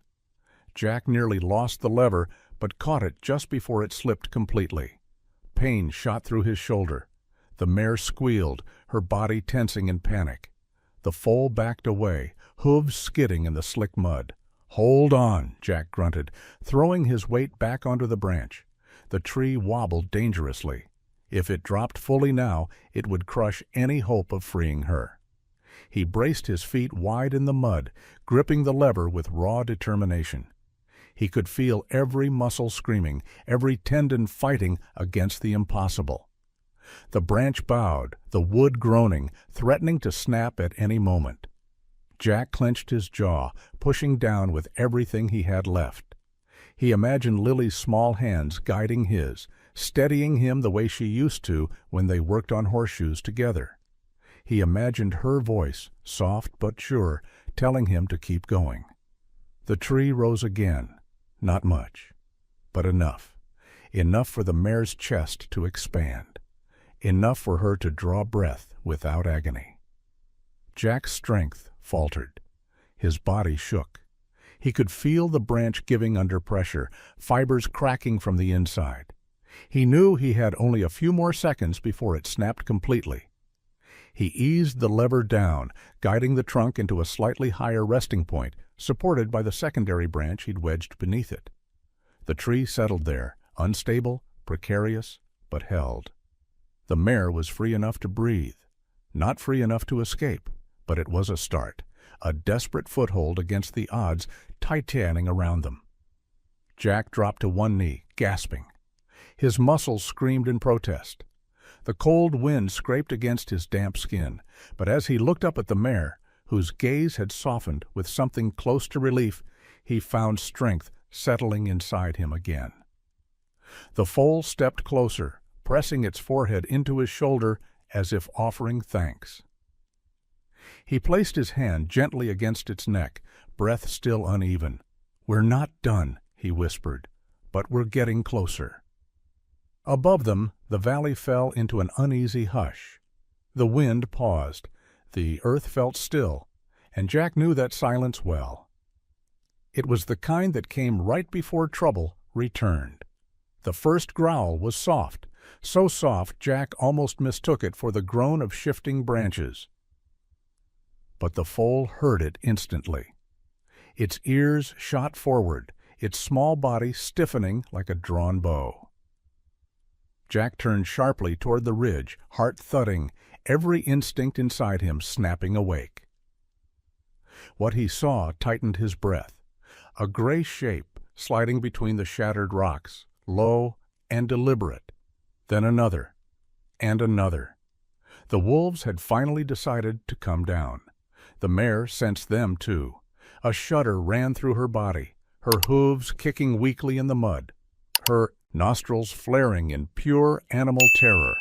Jack nearly lost the lever, but caught it just before it slipped completely. Pain shot through his shoulder. The mare squealed, her body tensing in panic. The foal backed away, hooves skidding in the slick mud. "Hold on," Jack grunted, throwing his weight back onto the branch. The tree wobbled dangerously. If it dropped fully now, it would crush any hope of freeing her. He braced his feet wide in the mud, gripping the lever with raw determination. He could feel every muscle screaming, every tendon fighting against the impossible. The branch bowed, the wood groaning, threatening to snap at any moment. Jack clenched his jaw, pushing down with everything he had left. He imagined Lily's small hands guiding his, steadying him the way she used to when they worked on horseshoes together. He imagined her voice, soft but sure, telling him to keep going. The tree rose again. Not much, but enough. Enough for the mare's chest to expand. Enough for her to draw breath without agony. Jack's strength faltered. His body shook. He could feel the branch giving under pressure, fibers cracking from the inside. He knew he had only a few more seconds before it snapped completely. He eased the lever down, guiding the trunk into a slightly higher resting point, supported by the secondary branch he'd wedged beneath it. The tree settled there, unstable, precarious, but held. The mare was free enough to breathe, not free enough to escape, but it was a start, a desperate foothold against the odds titaning around them. Jack dropped to one knee, gasping. His muscles screamed in protest. The cold wind scraped against his damp skin, but as he looked up at the mare, whose gaze had softened with something close to relief, he found strength settling inside him again. The foal stepped closer, pressing its forehead into his shoulder as if offering thanks. He placed his hand gently against its neck, breath still uneven. "We're not done," he whispered, but were getting closer. Above them, the valley fell into an uneasy hush. The wind paused, the earth felt still, and Jack knew that silence well. It was the kind that came right before trouble returned. The first growl was soft, so soft Jack almost mistook it for the groan of shifting branches. But the foal heard it instantly. Its ears shot forward, its small body stiffening like a drawn bow. Jack turned sharply toward the ridge, heart thudding, every instinct inside him snapping awake. What he saw tightened his breath. A gray shape sliding between the shattered rocks, low and deliberate. Then another, and another. The wolves had finally decided to come down. The mare sensed them too. A shudder ran through her body, her hooves kicking weakly in the mud, her nostrils flaring in pure animal terror.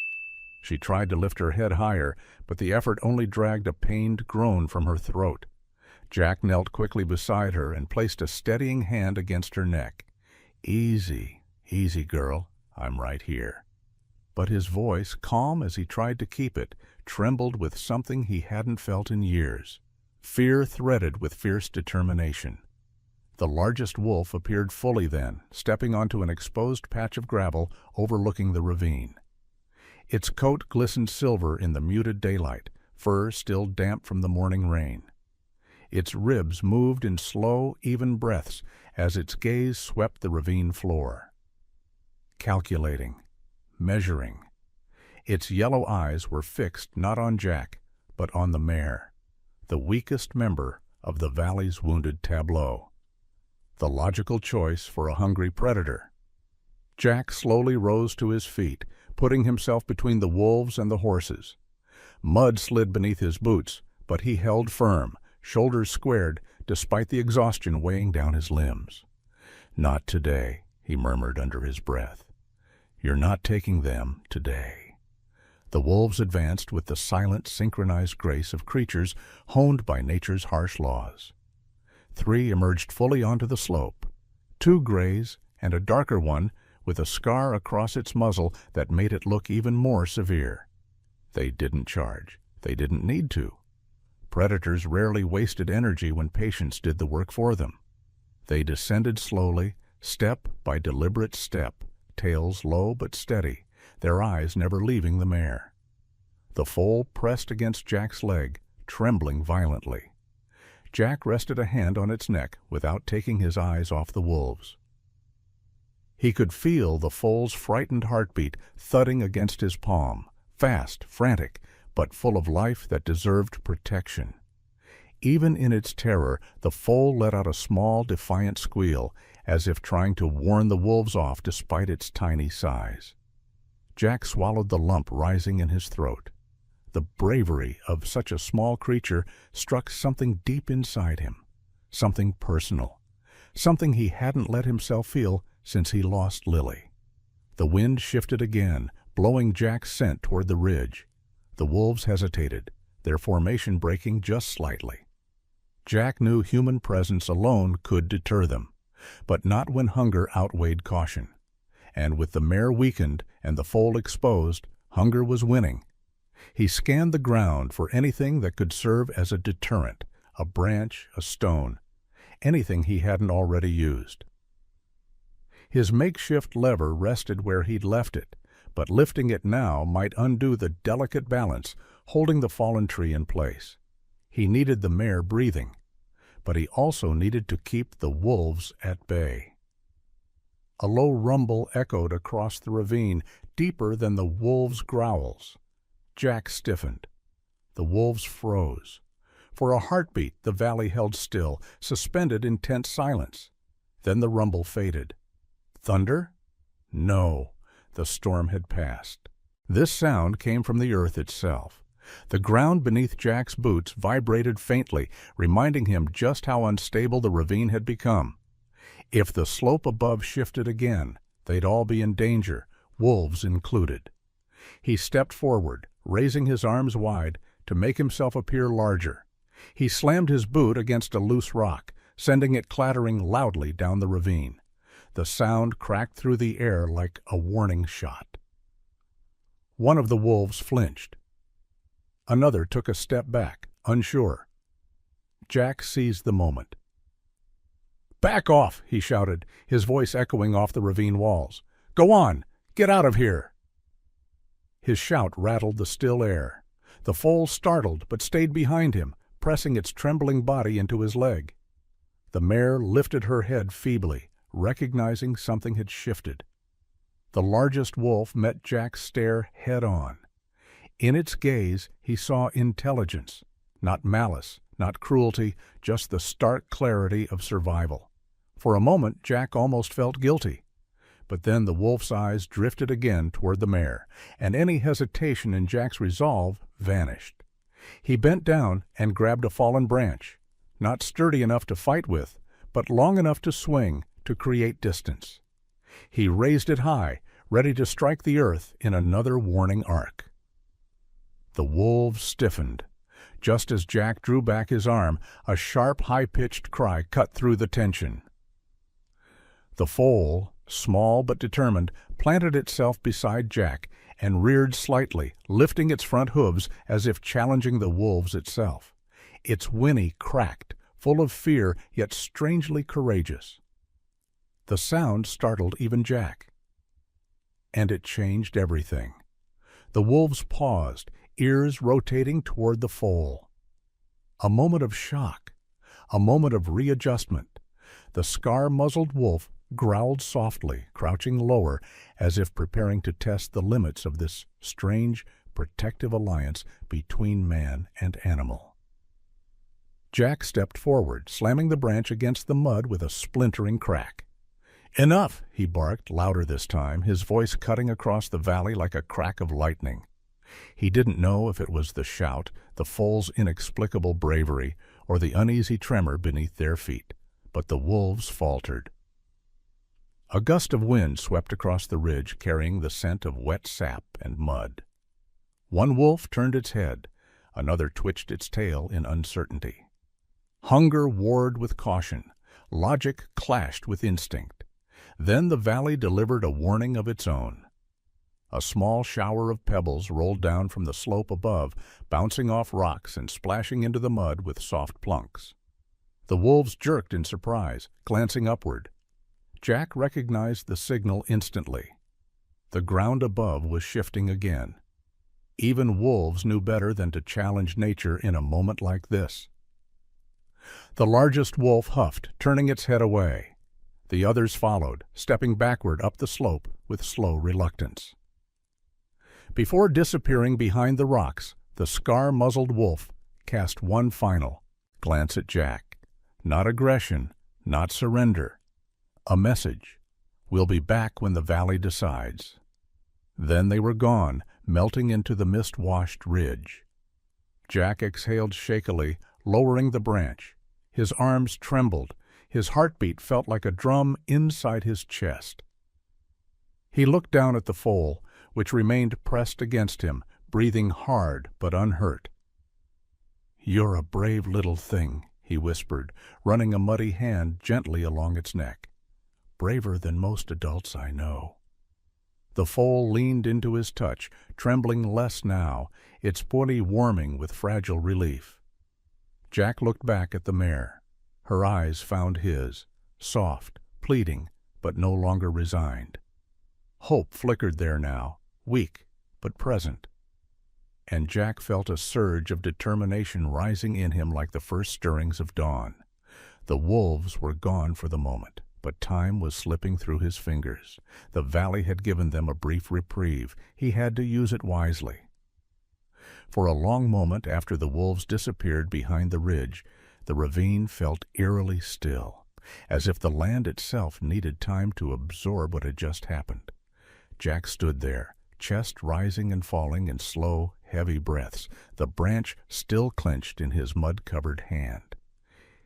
She tried to lift her head higher, but the effort only dragged a pained groan from her throat. Jack knelt quickly beside her and placed a steadying hand against her neck. "Easy, easy, girl. I'm right here." But his voice, calm as he tried to keep it, trembled with something he hadn't felt in years. Fear threaded with fierce determination. The largest wolf appeared fully then, stepping onto an exposed patch of gravel overlooking the ravine. Its coat glistened silver in the muted daylight, fur still damp from the morning rain. Its ribs moved in slow, even breaths as its gaze swept the ravine floor. Calculating, measuring. Its yellow eyes were fixed not on Jack, but on the mare, the weakest member of the valley's wounded tableau. The logical choice for a hungry predator. Jack slowly rose to his feet, putting himself between the wolves and the horses. Mud slid beneath his boots, but he held firm, shoulders squared, despite the exhaustion weighing down his limbs. "Not today," he murmured under his breath. "You're not taking them today." The wolves advanced with the silent, synchronized grace of creatures honed by nature's harsh laws. 3 emerged fully onto the slope, 2 grays and a darker one with a scar across its muzzle that made it look even more severe. They didn't charge. They didn't need to. Predators rarely wasted energy when patience did the work for them. They descended slowly, step by deliberate step, tails low but steady, their eyes never leaving the mare. The foal pressed against Jack's leg, trembling violently. Jack rested a hand on its neck without taking his eyes off the wolves. He could feel the foal's frightened heartbeat thudding against his palm, fast, frantic, but full of life that deserved protection. Even in its terror, the foal let out a small, defiant squeal, as if trying to warn the wolves off despite its tiny size. Jack swallowed the lump rising in his throat. The bravery of such a small creature struck something deep inside him, something personal, something he hadn't let himself feel since he lost Lily. The wind shifted again, blowing Jack's scent toward the ridge. The wolves hesitated, their formation breaking just slightly. Jack knew human presence alone could deter them, but not when hunger outweighed caution. And with the mare weakened and the foal exposed, hunger was winning. He scanned the ground for anything that could serve as a deterrent, a branch, a stone, anything he hadn't already used. His makeshift lever rested where he'd left it, but lifting it now might undo the delicate balance holding the fallen tree in place. He needed the mare breathing, but he also needed to keep the wolves at bay. A low rumble echoed across the ravine, deeper than the wolves' growls. Jack stiffened. The wolves froze. For a heartbeat, the valley held still, suspended in tense silence. Then the rumble faded. Thunder? No, the storm had passed. This sound came from the earth itself. The ground beneath Jack's boots vibrated faintly, reminding him just how unstable the ravine had become. If the slope above shifted again, they'd all be in danger, wolves included. He stepped forward, raising his arms wide to make himself appear larger. He slammed his boot against a loose rock, sending it clattering loudly down the ravine. The sound cracked through the air like a warning shot. One of the wolves flinched. Another took a step back, unsure. Jack seized the moment. "Back off!" he shouted, his voice echoing off the ravine walls. "Go on! Get out of here!" His shout rattled the still air. The foal startled but stayed behind him, pressing its trembling body into his leg. The mare lifted her head feebly, recognizing something had shifted. The largest wolf met Jack's stare head-on. In its gaze he saw intelligence, not malice, not cruelty, just the stark clarity of survival. For a moment Jack almost felt guilty. But then the wolf's eyes drifted again toward the mare, and any hesitation in Jack's resolve vanished. He bent down and grabbed a fallen branch, not sturdy enough to fight with, but long enough to swing, to create distance. He raised it high, ready to strike the earth in another warning arc. The wolves stiffened. Just as Jack drew back his arm, a sharp, high-pitched cry cut through the tension. The foal, small but determined, planted itself beside Jack and reared slightly, lifting its front hooves as if challenging the wolves itself. Its whinny cracked, full of fear yet strangely courageous. The sound startled even Jack. And it changed everything. The wolves paused, ears rotating toward the foal. A moment of shock, a moment of readjustment. The scar-muzzled wolf growled softly, crouching lower, as if preparing to test the limits of this strange, protective alliance between man and animal. Jack stepped forward, slamming the branch against the mud with a splintering crack. "Enough!" he barked, louder this time, his voice cutting across the valley like a crack of lightning. He didn't know if it was the shout, the foal's inexplicable bravery, or the uneasy tremor beneath their feet, but the wolves faltered. A gust of wind swept across the ridge, carrying the scent of wet sap and mud. One wolf turned its head, another twitched its tail in uncertainty. Hunger warred with caution, logic clashed with instinct. Then the valley delivered a warning of its own. A small shower of pebbles rolled down from the slope above, bouncing off rocks and splashing into the mud with soft plunks. The wolves jerked in surprise, glancing upward. Jack recognized the signal instantly. The ground above was shifting again. Even wolves knew better than to challenge nature in a moment like this. The largest wolf huffed, turning its head away. The others followed, stepping backward up the slope with slow reluctance. Before disappearing behind the rocks, the scar-muzzled wolf cast one final glance at Jack. Not aggression, not surrender. A message. We'll be back when the valley decides. Then they were gone, melting into the mist-washed ridge. Jack exhaled shakily, lowering the branch. His arms trembled. His heartbeat felt like a drum inside his chest. He looked down at the foal, which remained pressed against him, breathing hard but unhurt. "You're a brave little thing," he whispered, running a muddy hand gently along its neck. "Braver than most adults I know." The foal leaned into his touch, trembling less now, its body warming with fragile relief. Jack looked back at the mare. Her eyes found his, soft, pleading, but no longer resigned. Hope flickered there now, weak but present. And Jack felt a surge of determination rising in him like the first stirrings of dawn. The wolves were gone for the moment, but time was slipping through his fingers. The valley had given them a brief reprieve. He had to use it wisely. For a long moment after the wolves disappeared behind the ridge, the ravine felt eerily still, as if the land itself needed time to absorb what had just happened. Jack stood there, chest rising and falling in slow, heavy breaths, the branch still clenched in his mud-covered hand.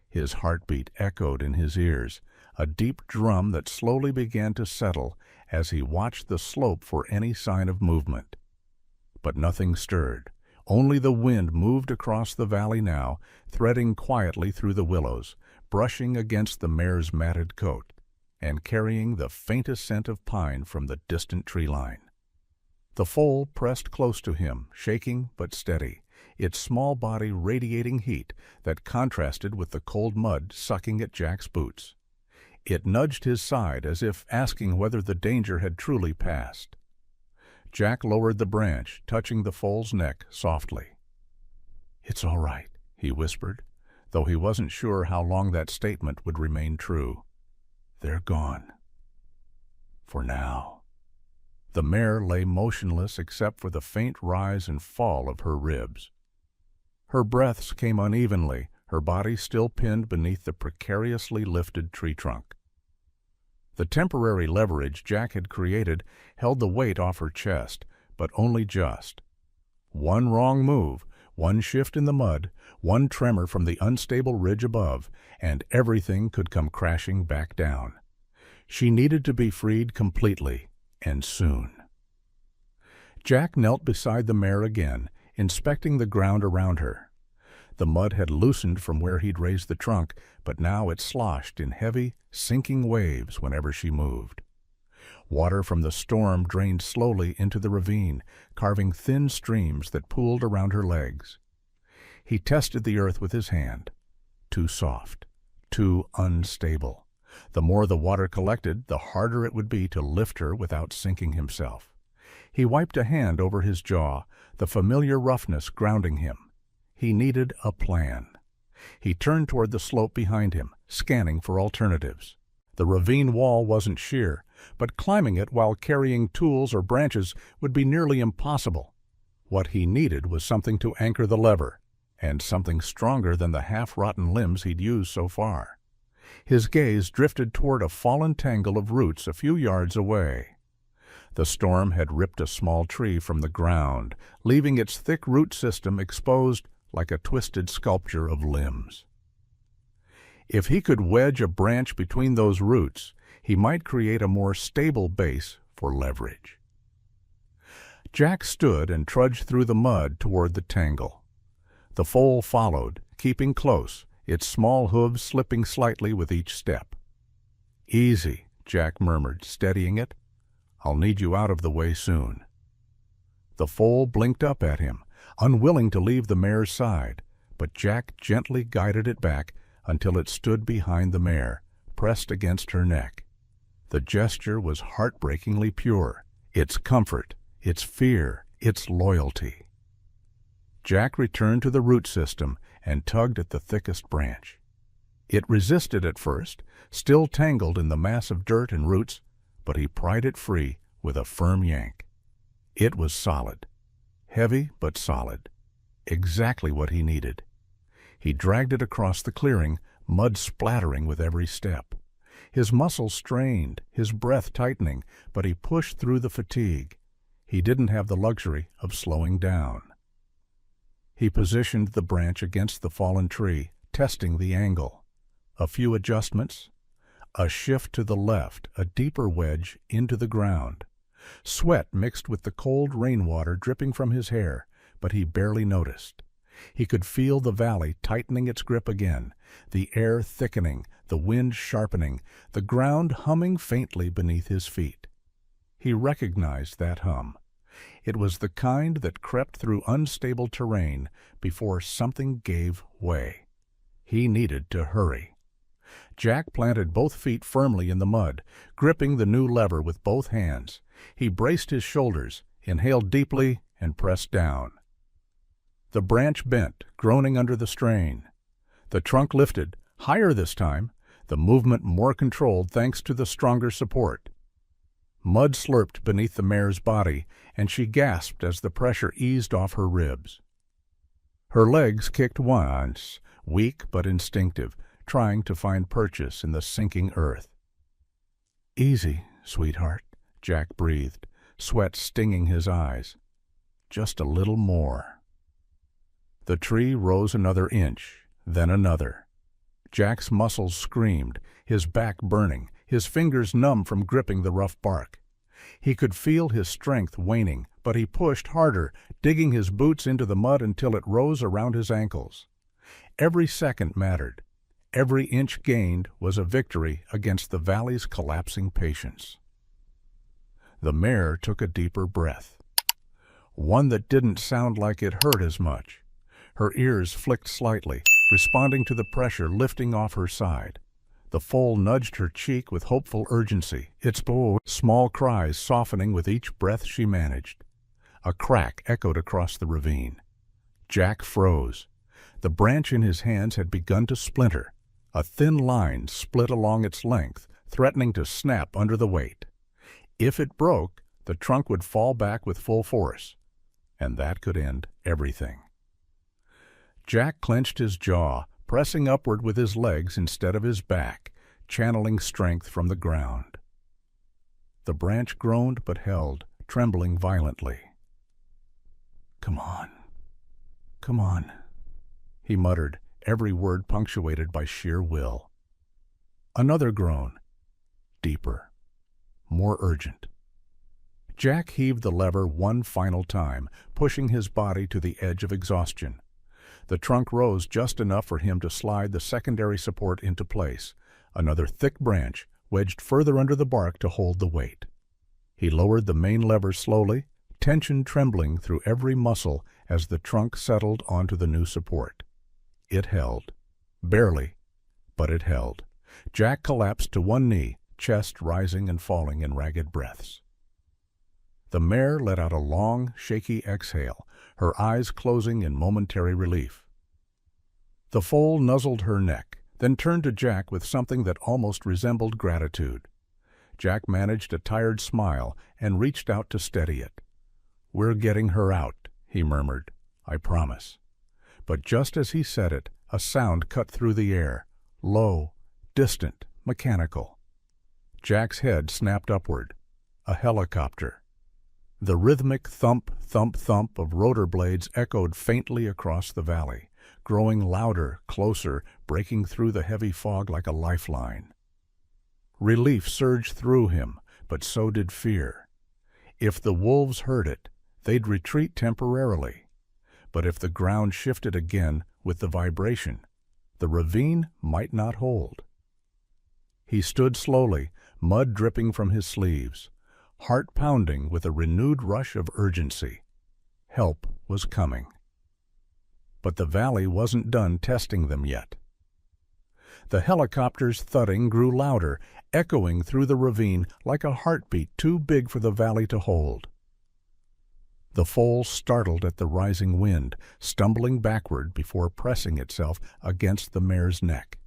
His heartbeat echoed in his ears, a deep drum that slowly began to settle as he watched the slope for any sign of movement. But nothing stirred. Only the wind moved across the valley now, threading quietly through the willows, brushing against the mare's matted coat. and carrying the faintest scent of pine from the distant tree line. The foal pressed close to him, shaking but steady, its small body radiating heat that contrasted with the cold mud sucking at Jack's boots. It nudged his side as if asking whether the danger had truly passed. Jack lowered the branch, touching the foal's neck softly. "It's all right," he whispered, though he wasn't sure how long that statement would remain true. "They're gone. For now." The mare lay motionless except for the faint rise and fall of her ribs. Her breaths came unevenly, her body still pinned beneath the precariously lifted tree trunk. The temporary leverage Jack had created held the weight off her chest, but only just. One wrong move, one shift in the mud, one tremor from the unstable ridge above, and everything could come crashing back down. She needed to be freed completely, and soon. Jack knelt beside the mare again, inspecting the ground around her. The mud had loosened from where he'd raised the trunk, but now it sloshed in heavy, sinking waves whenever she moved. Water from the storm drained slowly into the ravine, carving thin streams that pooled around her legs. He tested the earth with his hand. Too soft, too unstable. The more the water collected, the harder it would be to lift her without sinking himself. He wiped a hand over his jaw, the familiar roughness grounding him. He needed a plan. He turned toward the slope behind him, scanning for alternatives. The ravine wall wasn't sheer, but climbing it while carrying tools or branches would be nearly impossible. What he needed was something to anchor the lever, and something stronger than the half-rotten limbs he'd used so far. His gaze drifted toward a fallen tangle of roots a few yards away. The storm had ripped a small tree from the ground, leaving its thick root system exposed like a twisted sculpture of limbs. If he could wedge a branch between those roots, he might create a more stable base for leverage. Jack stood and trudged through the mud toward the tangle. The foal followed, keeping close, its small hooves slipping slightly with each step. "Easy," Jack murmured, steadying it. "I'll need you out of the way soon." The foal blinked up at him, unwilling to leave the mare's side, but Jack gently guided it back until it stood behind the mare, pressed against her neck. The gesture was heartbreakingly pure, its comfort, its fear, its loyalty. Jack returned to the root system and tugged at the thickest branch. It resisted at first, still tangled in the mass of dirt and roots, but he pried it free with a firm yank. It was solid. Heavy but solid. Exactly what he needed. He dragged it across the clearing, mud splattering with every step. His muscles strained, his breath tightening, but he pushed through the fatigue. He didn't have the luxury of slowing down. He positioned the branch against the fallen tree, testing the angle. A few adjustments. A shift to the left, a deeper wedge into the ground. Sweat mixed with the cold rainwater dripping from his hair, but he barely noticed. He could feel the valley tightening its grip again, the air thickening, the wind sharpening, the ground humming faintly beneath his feet. He recognized that hum. It was the kind that crept through unstable terrain before something gave way. He needed to hurry. Jack planted both feet firmly in the mud, gripping the new lever with both hands. He braced his shoulders, inhaled deeply, and pressed down. The branch bent, groaning under the strain. The trunk lifted, higher this time, the movement more controlled thanks to the stronger support. Mud slurped beneath the mare's body, and she gasped as the pressure eased off her ribs. Her legs kicked once, weak but instinctive, trying to find purchase in the sinking earth. "Easy, sweetheart," Jack breathed, sweat stinging his eyes. "Just a little more." The tree rose another inch, then another. Jack's muscles screamed, his back burning, his fingers numb from gripping the rough bark. He could feel his strength waning, but he pushed harder, digging his boots into the mud until it rose around his ankles. Every second mattered. Every inch gained was a victory against the valley's collapsing patience. The mare took a deeper breath, one that didn't sound like it hurt as much. Her ears flicked slightly, responding to the pressure lifting off her side. The foal nudged her cheek with hopeful urgency, its small cries softening with each breath she managed. A crack echoed across the ravine. Jack froze. The branch in his hands had begun to splinter. A thin line split along its length, threatening to snap under the weight. If it broke, the trunk would fall back with full force, and that could end everything. Jack clenched his jaw, pressing upward with his legs instead of his back, channeling strength from the ground. The branch groaned but held, trembling violently. "Come on, come on," he muttered, every word punctuated by sheer will. Another groan, deeper, more urgent. Jack heaved the lever one final time, pushing his body to the edge of exhaustion. The trunk rose just enough for him to slide the secondary support into place, another thick branch wedged further under the bark to hold the weight. He lowered the main lever slowly, tension trembling through every muscle as the trunk settled onto the new support. It held. Barely, but it held. Jack collapsed to one knee, chest rising and falling in ragged breaths. The mare let out a long, shaky exhale, her eyes closing in momentary relief. The foal nuzzled her neck, then turned to Jack with something that almost resembled gratitude. Jack managed a tired smile and reached out to steady it. "We're getting her out," he murmured. "I promise." But just as he said it, a sound cut through the air, low, distant, mechanical. Jack's head snapped upward. A helicopter. The rhythmic thump, thump, thump of rotor blades echoed faintly across the valley, growing louder, closer, breaking through the heavy fog like a lifeline. Relief surged through him, but so did fear. If the wolves heard it, they'd retreat temporarily. But if the ground shifted again with the vibration, the ravine might not hold. He stood slowly, mud dripping from his sleeves, heart pounding with a renewed rush of urgency. Help was coming. But the valley wasn't done testing them yet. The helicopter's thudding grew louder, echoing through the ravine like a heartbeat too big for the valley to hold. The foal startled at the rising wind, stumbling backward before pressing itself against the mare's neck.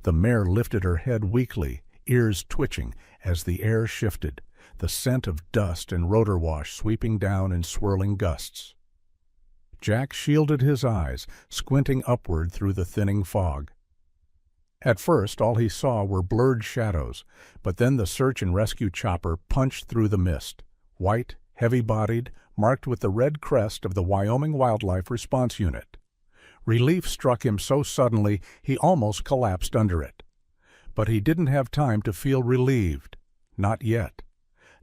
The mare lifted her head weakly, ears twitching as the air shifted, the scent of dust and rotor wash sweeping down in swirling gusts. Jack shielded his eyes, squinting upward through the thinning fog. At first, all he saw were blurred shadows, but then the search and rescue chopper punched through the mist, white, heavy-bodied, marked with the red crest of the Wyoming Wildlife Response Unit. Relief struck him so suddenly he almost collapsed under it. But he didn't have time to feel relieved. Not yet.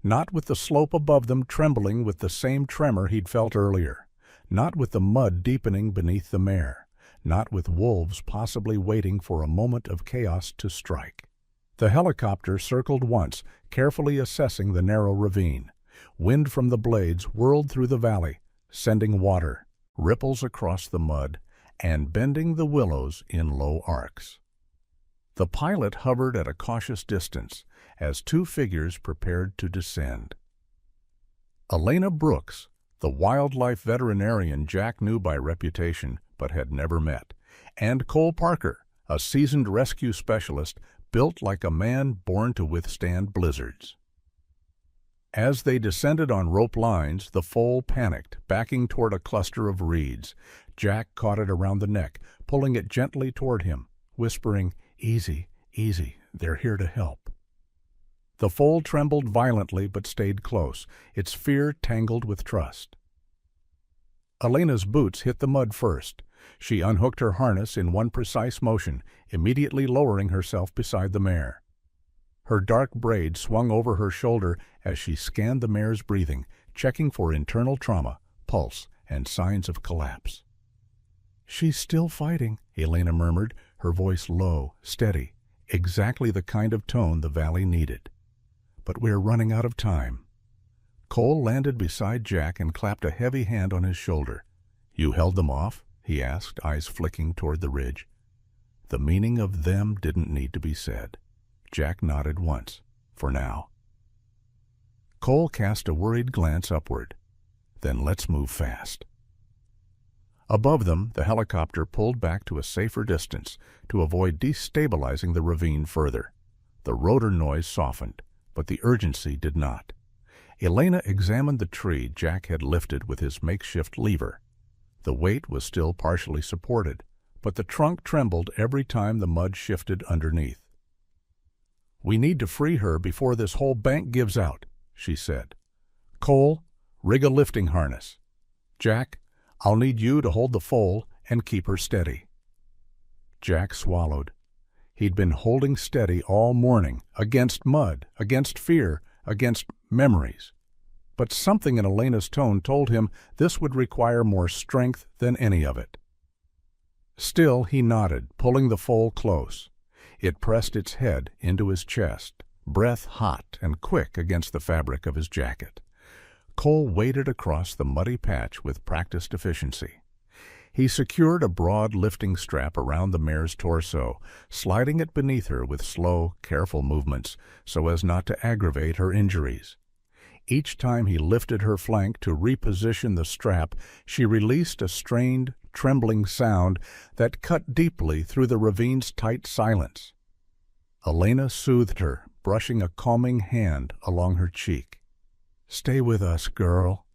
Not with the slope above them trembling with the same tremor he'd felt earlier. Not with the mud deepening beneath the mare. Not with wolves possibly waiting for a moment of chaos to strike. The helicopter circled once, carefully assessing the narrow ravine. Wind from the blades whirled through the valley, sending water, ripples across the mud, and bending the willows in low arcs. The pilot hovered at a cautious distance as two figures prepared to descend. Elena Brooks, the wildlife veterinarian Jack knew by reputation but had never met, and Cole Parker, a seasoned rescue specialist built like a man born to withstand blizzards. As they descended on rope lines, the foal panicked, backing toward a cluster of reeds. Jack caught it around the neck, pulling it gently toward him, whispering, "Easy, easy, they're here to help." The foal trembled violently but stayed close, its fear tangled with trust. Elena's boots hit the mud first. She unhooked her harness in one precise motion, immediately lowering herself beside the mare. Her dark braid swung over her shoulder as she scanned the mare's breathing, checking for internal trauma, pulse, and signs of collapse. "She's still fighting," Elena murmured, her voice low, steady, exactly the kind of tone the valley needed. "But we're running out of time." Cole landed beside Jack and clapped a heavy hand on his shoulder. "You held them off?" he asked, eyes flicking toward the ridge. The meaning of them didn't need to be said. Jack nodded once, for now. Cole cast a worried glance upward. "Then let's move fast." Above them, the helicopter pulled back to a safer distance to avoid destabilizing the ravine further. The rotor noise softened, but the urgency did not. Elena examined the tree Jack had lifted with his makeshift lever. The weight was still partially supported, but the trunk trembled every time the mud shifted underneath. "We need to free her before this whole bank gives out," she said. "Cole, rig a lifting harness. Jack, I'll need you to hold the foal and keep her steady." Jack swallowed. He'd been holding steady all morning, against mud, against fear, against memories. But something in Elena's tone told him this would require more strength than any of it. Still, he nodded, pulling the foal close. It pressed its head into his chest, breath hot and quick against the fabric of his jacket. Cole waded across the muddy patch with practiced efficiency. He secured a broad lifting strap around the mare's torso, sliding it beneath her with slow, careful movements so as not to aggravate her injuries. Each time he lifted her flank to reposition the strap, she released a strained, trembling sound that cut deeply through the ravine's tight silence. Elena soothed her, brushing a calming hand along her cheek. "Stay with us, girl.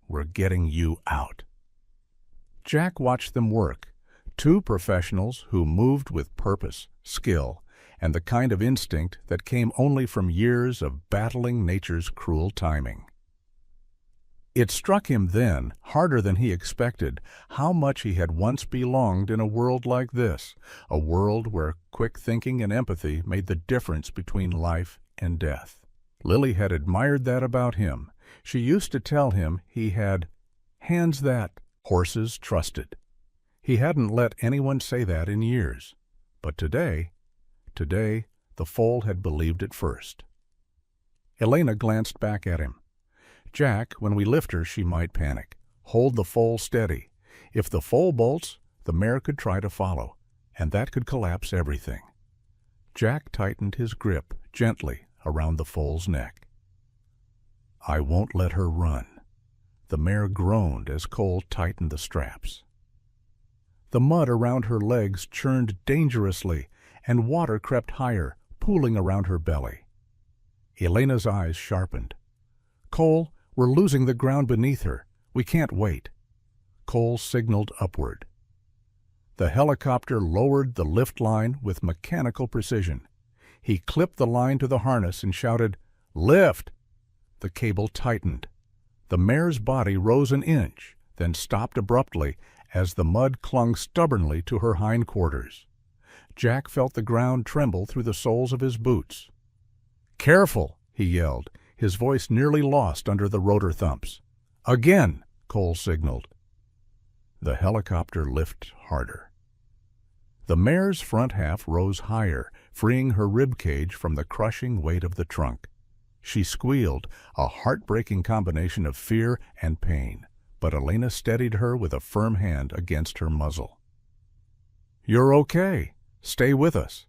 We're getting you out." Jack watched them work, two professionals who moved with purpose, skill, and the kind of instinct that came only from years of battling nature's cruel timing. It struck him then, harder than he expected, how much he had once belonged in a world like this, a world where quick thinking and empathy made the difference between life and death. Lily had admired that about him. She used to tell him he had hands that horses trusted. He hadn't let anyone say that in years. But today, the foal had believed it first. Elena glanced back at him. "Jack, when we lift her, she might panic. Hold the foal steady. If the foal bolts, the mare could try to follow, and that could collapse everything." Jack tightened his grip gently around the foal's neck. "I won't let her run." The mare groaned as Cole tightened the straps. The mud around her legs churned dangerously, and water crept higher, pooling around her belly. Elena's eyes sharpened. "Cole, we're losing the ground beneath her. We can't wait." Cole signaled upward. The helicopter lowered the lift line with mechanical precision. He clipped the line to the harness and shouted, "Lift!" The cable tightened. The mare's body rose an inch, then stopped abruptly as the mud clung stubbornly to her hindquarters. Jack felt the ground tremble through the soles of his boots. "Careful!" he yelled, his voice nearly lost under the rotor thumps. "Again!" Cole signaled. The helicopter lifted harder. The mare's front half rose higher, freeing her rib cage from the crushing weight of the trunk. She squealed, a heartbreaking combination of fear and pain, but Elena steadied her with a firm hand against her muzzle. "You're okay. Stay with us."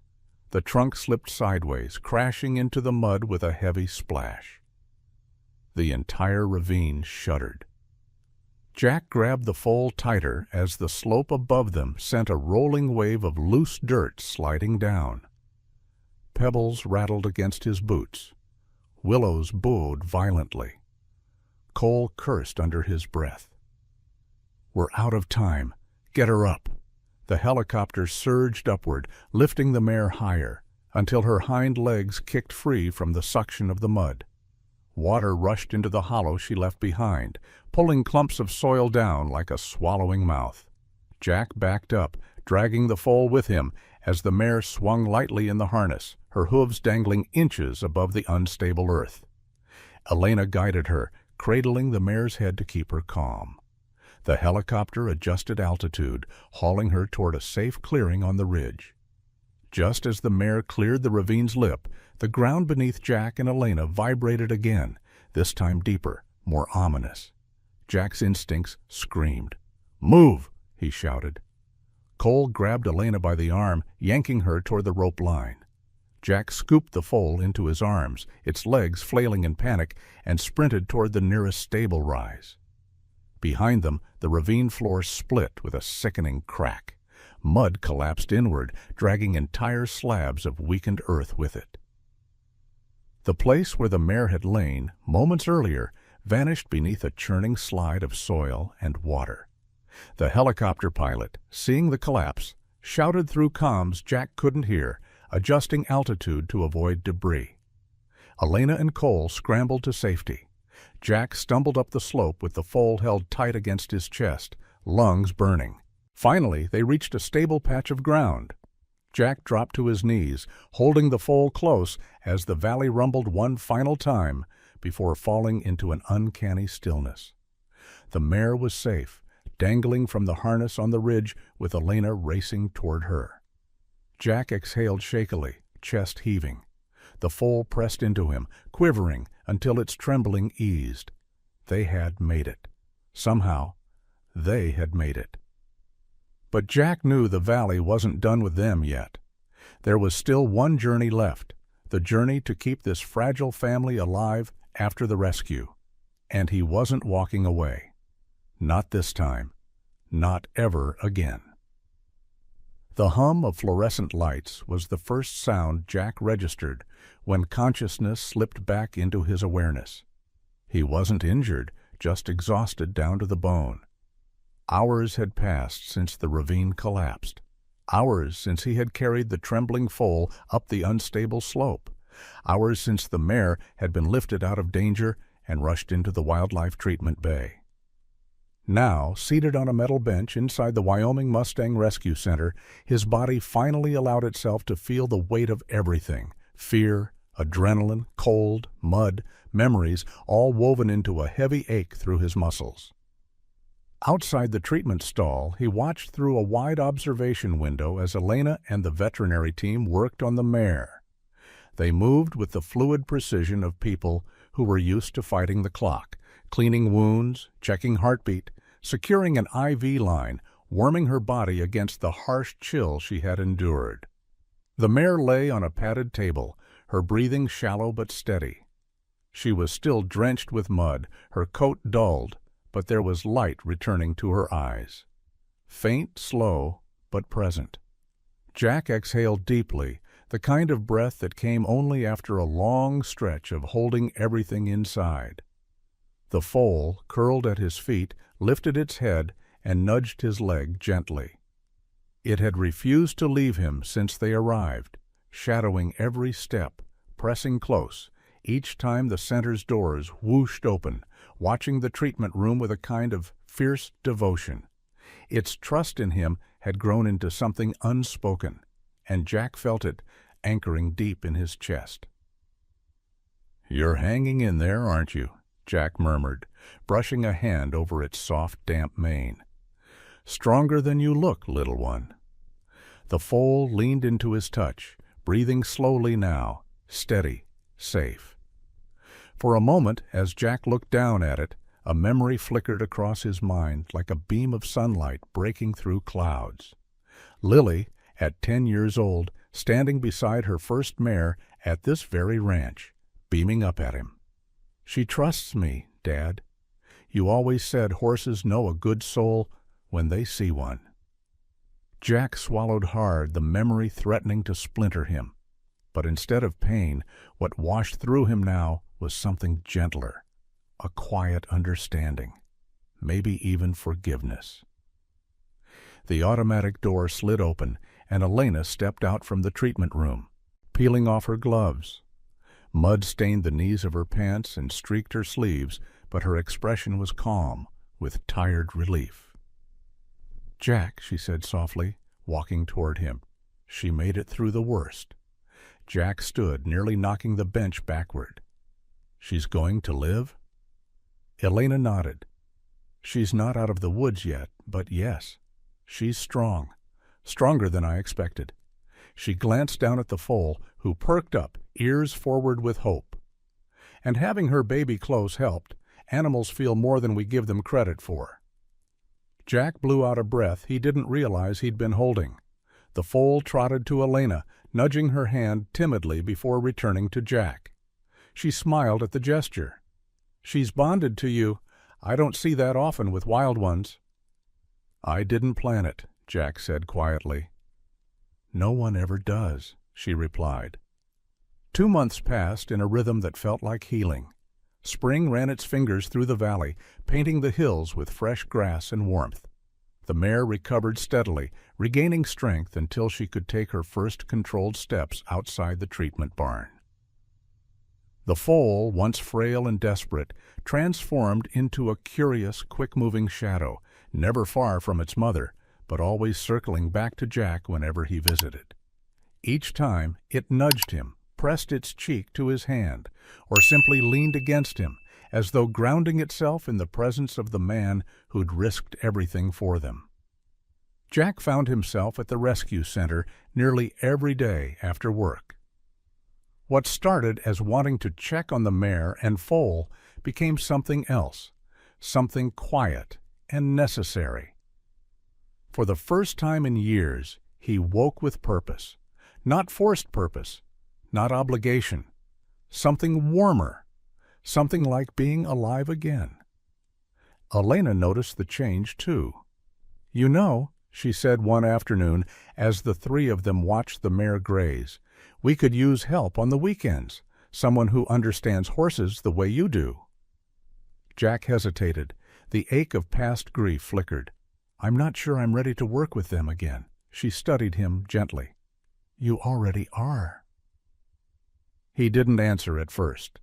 The trunk slipped sideways, crashing into the mud with a heavy splash. The entire ravine shuddered. Jack grabbed the foal tighter as the slope above them sent a rolling wave of loose dirt sliding down. Pebbles rattled against his boots. Willows bowed violently. Cole cursed under his breath. "We're out of time. Get her up." The helicopter surged upward, lifting the mare higher, until her hind legs kicked free from the suction of the mud. Water rushed into the hollow she left behind, pulling clumps of soil down like a swallowing mouth. Jack backed up, dragging the foal with him as the mare swung lightly in the harness, her hooves dangling inches above the unstable earth. Elena guided her, cradling the mare's head to keep her calm. The helicopter adjusted altitude, hauling her toward a safe clearing on the ridge. Just as the mare cleared the ravine's lip, the ground beneath Jack and Elena vibrated again, this time deeper, more ominous. Jack's instincts screamed. "Move!" he shouted. Cole grabbed Elena by the arm, yanking her toward the rope line. Jack scooped the foal into his arms, its legs flailing in panic, and sprinted toward the nearest stable rise. Behind them, the ravine floor split with a sickening crack. Mud collapsed inward, dragging entire slabs of weakened earth with it. The place where the mare had lain, moments earlier, vanished beneath a churning slide of soil and water. The helicopter pilot, seeing the collapse, shouted through comms Jack couldn't hear, adjusting altitude to avoid debris. Elena and Cole scrambled to safety. Jack stumbled up the slope with the foal held tight against his chest, lungs burning. Finally, they reached a stable patch of ground. Jack dropped to his knees, holding the foal close as the valley rumbled one final time before falling into an uncanny stillness. The mare was safe, dangling from the harness on the ridge with Elena racing toward her. Jack exhaled shakily, chest heaving. The foal pressed into him, quivering until its trembling eased. They had made it. Somehow, they had made it. But Jack knew the valley wasn't done with them yet. There was still one journey left, the journey to keep this fragile family alive after the rescue. And he wasn't walking away. Not this time. Not ever again. The hum of fluorescent lights was the first sound Jack registered when consciousness slipped back into his awareness. He wasn't injured, just exhausted down to the bone. Hours had passed since the ravine collapsed. Hours since he had carried the trembling foal up the unstable slope. Hours since the mare had been lifted out of danger and rushed into the wildlife treatment bay. Now, seated on a metal bench inside the Wyoming Mustang Rescue Center, his body finally allowed itself to feel the weight of everything: fear, adrenaline, cold, mud, memories, all woven into a heavy ache through his muscles. Outside the treatment stall, he watched through a wide observation window as Elena and the veterinary team worked on the mare. They moved with the fluid precision of people who were used to fighting the clock, cleaning wounds, checking heartbeat, securing an IV line, warming her body against the harsh chill she had endured. The mare lay on a padded table, her breathing shallow but steady. She was still drenched with mud, her coat dulled, but there was light returning to her eyes. Faint, slow, but present. Jack exhaled deeply, the kind of breath that came only after a long stretch of holding everything inside. The foal, curled at his feet, lifted its head and nudged his leg gently. It had refused to leave him since they arrived, shadowing every step, pressing close, each time the center's doors whooshed open, watching the treatment room with a kind of fierce devotion. Its trust in him had grown into something unspoken, and Jack felt it anchoring deep in his chest. "You're hanging in there, aren't you?" Jack murmured, brushing a hand over its soft, damp mane. "Stronger than you look, little one." The foal leaned into his touch, breathing slowly now, steady, safe. For a moment, as Jack looked down at it, a memory flickered across his mind like a beam of sunlight breaking through clouds. Lily, at 10 years old, standing beside her first mare at this very ranch, beaming up at him. "She trusts me, Dad. You always said horses know a good soul when they see one." Jack swallowed hard, the memory threatening to splinter him. But instead of pain, what washed through him now was something gentler, a quiet understanding, maybe even forgiveness. The automatic door slid open, and Elena stepped out from the treatment room, peeling off her gloves. Mud stained the knees of her pants and streaked her sleeves, but her expression was calm, with tired relief. "Jack," she said softly, walking toward him. She made it through the worst. Jack stood, nearly knocking the bench backward. "She's going to live?" Elena nodded. She's not out of the woods yet, but yes, she's strong. Stronger than I expected." She glanced down at the foal, who perked up, ears forward with hope. And having her baby close helped. Animals feel more than we give them credit for. Jack blew out a breath he didn't realize he'd been holding. The foal trotted to Elena, nudging her hand timidly before returning to Jack. She smiled at the gesture. "She's bonded to you. I don't see that often with wild ones." "I didn't plan it," Jack said quietly. "No one ever does," she replied. 2 months passed in a rhythm that felt like healing. Spring ran its fingers through the valley, painting the hills with fresh grass and warmth. The mare recovered steadily, regaining strength until she could take her first controlled steps outside the treatment barn. The foal, once frail and desperate, transformed into a curious, quick-moving shadow, never far from its mother, but always circling back to Jack whenever he visited. Each time, it nudged him, pressed its cheek to his hand, or simply leaned against him, as though grounding itself in the presence of the man who'd risked everything for them. Jack found himself at the rescue center nearly every day after work. What started as wanting to check on the mare and foal became something else, something quiet and necessary. For the first time in years, he woke with purpose, not forced purpose, not obligation, something warmer, something like being alive again. Elena noticed the change, too. "You know," she said one afternoon as the three of them watched the mare graze, "we could use help on the weekends, someone who understands horses the way you do." Jack hesitated. The ache of past grief flickered. "I'm not sure I'm ready to work with them again." She studied him gently. "You already are." He didn't answer at first,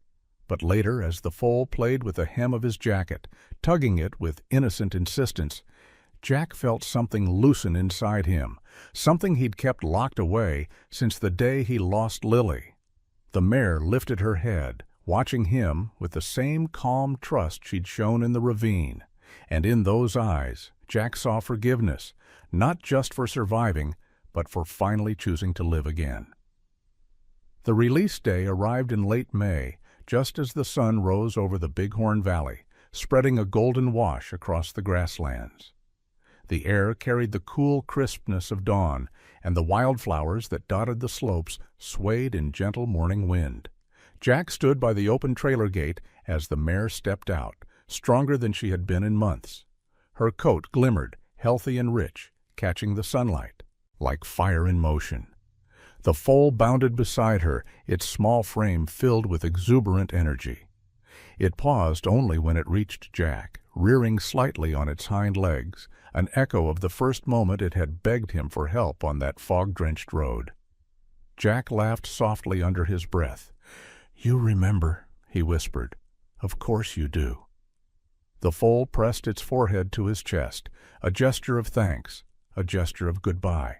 but later, as the foal played with the hem of his jacket, tugging it with innocent insistence, Jack felt something loosen inside him, something he'd kept locked away since the day he lost Lily. The mare lifted her head, watching him with the same calm trust she'd shown in the ravine, and in those eyes Jack saw forgiveness, not just for surviving, but for finally choosing to live again. The release day arrived in late May, just as the sun rose over the Bighorn Valley, spreading a golden wash across the grasslands. The air carried the cool crispness of dawn, and the wildflowers that dotted the slopes swayed in gentle morning wind. Jack stood by the open trailer gate as the mare stepped out, stronger than she had been in months. Her coat glimmered, healthy and rich, catching the sunlight, like fire in motion. The foal bounded beside her, its small frame filled with exuberant energy. It paused only when it reached Jack, rearing slightly on its hind legs, an echo of the first moment it had begged him for help on that fog-drenched road. Jack laughed softly under his breath. "You remember," he whispered. "Of course you do." The foal pressed its forehead to his chest, a gesture of thanks, a gesture of goodbye.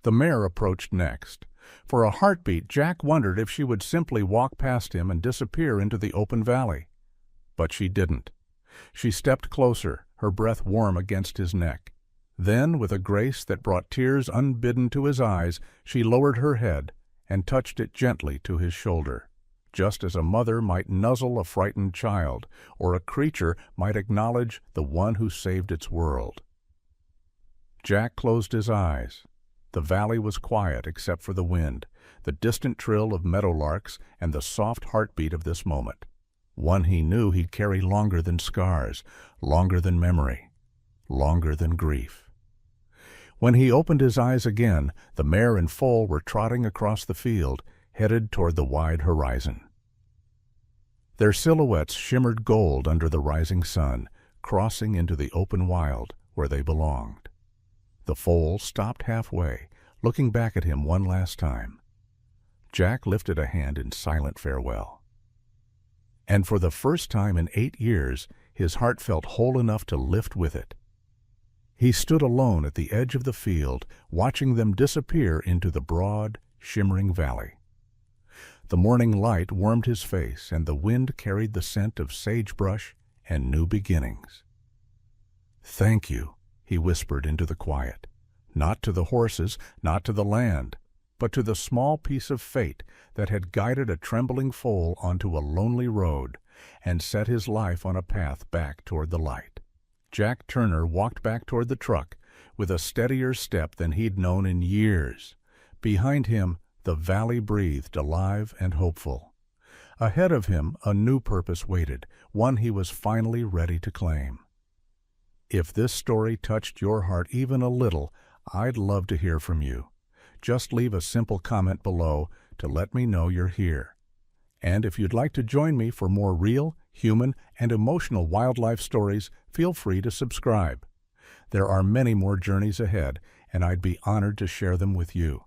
The mare approached next. For a heartbeat, Jack wondered if she would simply walk past him and disappear into the open valley. But she didn't. She stepped closer, her breath warm against his neck. Then, with a grace that brought tears unbidden to his eyes, she lowered her head and touched it gently to his shoulder, just as a mother might nuzzle a frightened child, or a creature might acknowledge the one who saved its world. Jack closed his eyes. The valley was quiet except for the wind, the distant trill of meadowlarks, and the soft heartbeat of this moment, one he knew he'd carry longer than scars, longer than memory, longer than grief. When he opened his eyes again, the mare and foal were trotting across the field, headed toward the wide horizon. Their silhouettes shimmered gold under the rising sun, crossing into the open wild where they belonged. The foal stopped halfway, looking back at him one last time. Jack lifted a hand in silent farewell. And for the first time in 8 years, his heart felt whole enough to lift with it. He stood alone at the edge of the field, watching them disappear into the broad, shimmering valley. The morning light warmed his face, and the wind carried the scent of sagebrush and new beginnings. "Thank you," he whispered into the quiet, not to the horses, not to the land, but to the small piece of fate that had guided a trembling foal onto a lonely road and set his life on a path back toward the light. Jack Turner walked back toward the truck with a steadier step than he'd known in years. Behind him, the valley breathed alive and hopeful. Ahead of him, a new purpose waited, one he was finally ready to claim. If this story touched your heart even a little, I'd love to hear from you. Just leave a simple comment below to let me know you're here. And if you'd like to join me for more real, human, and emotional wildlife stories, feel free to subscribe. There are many more journeys ahead, and I'd be honored to share them with you.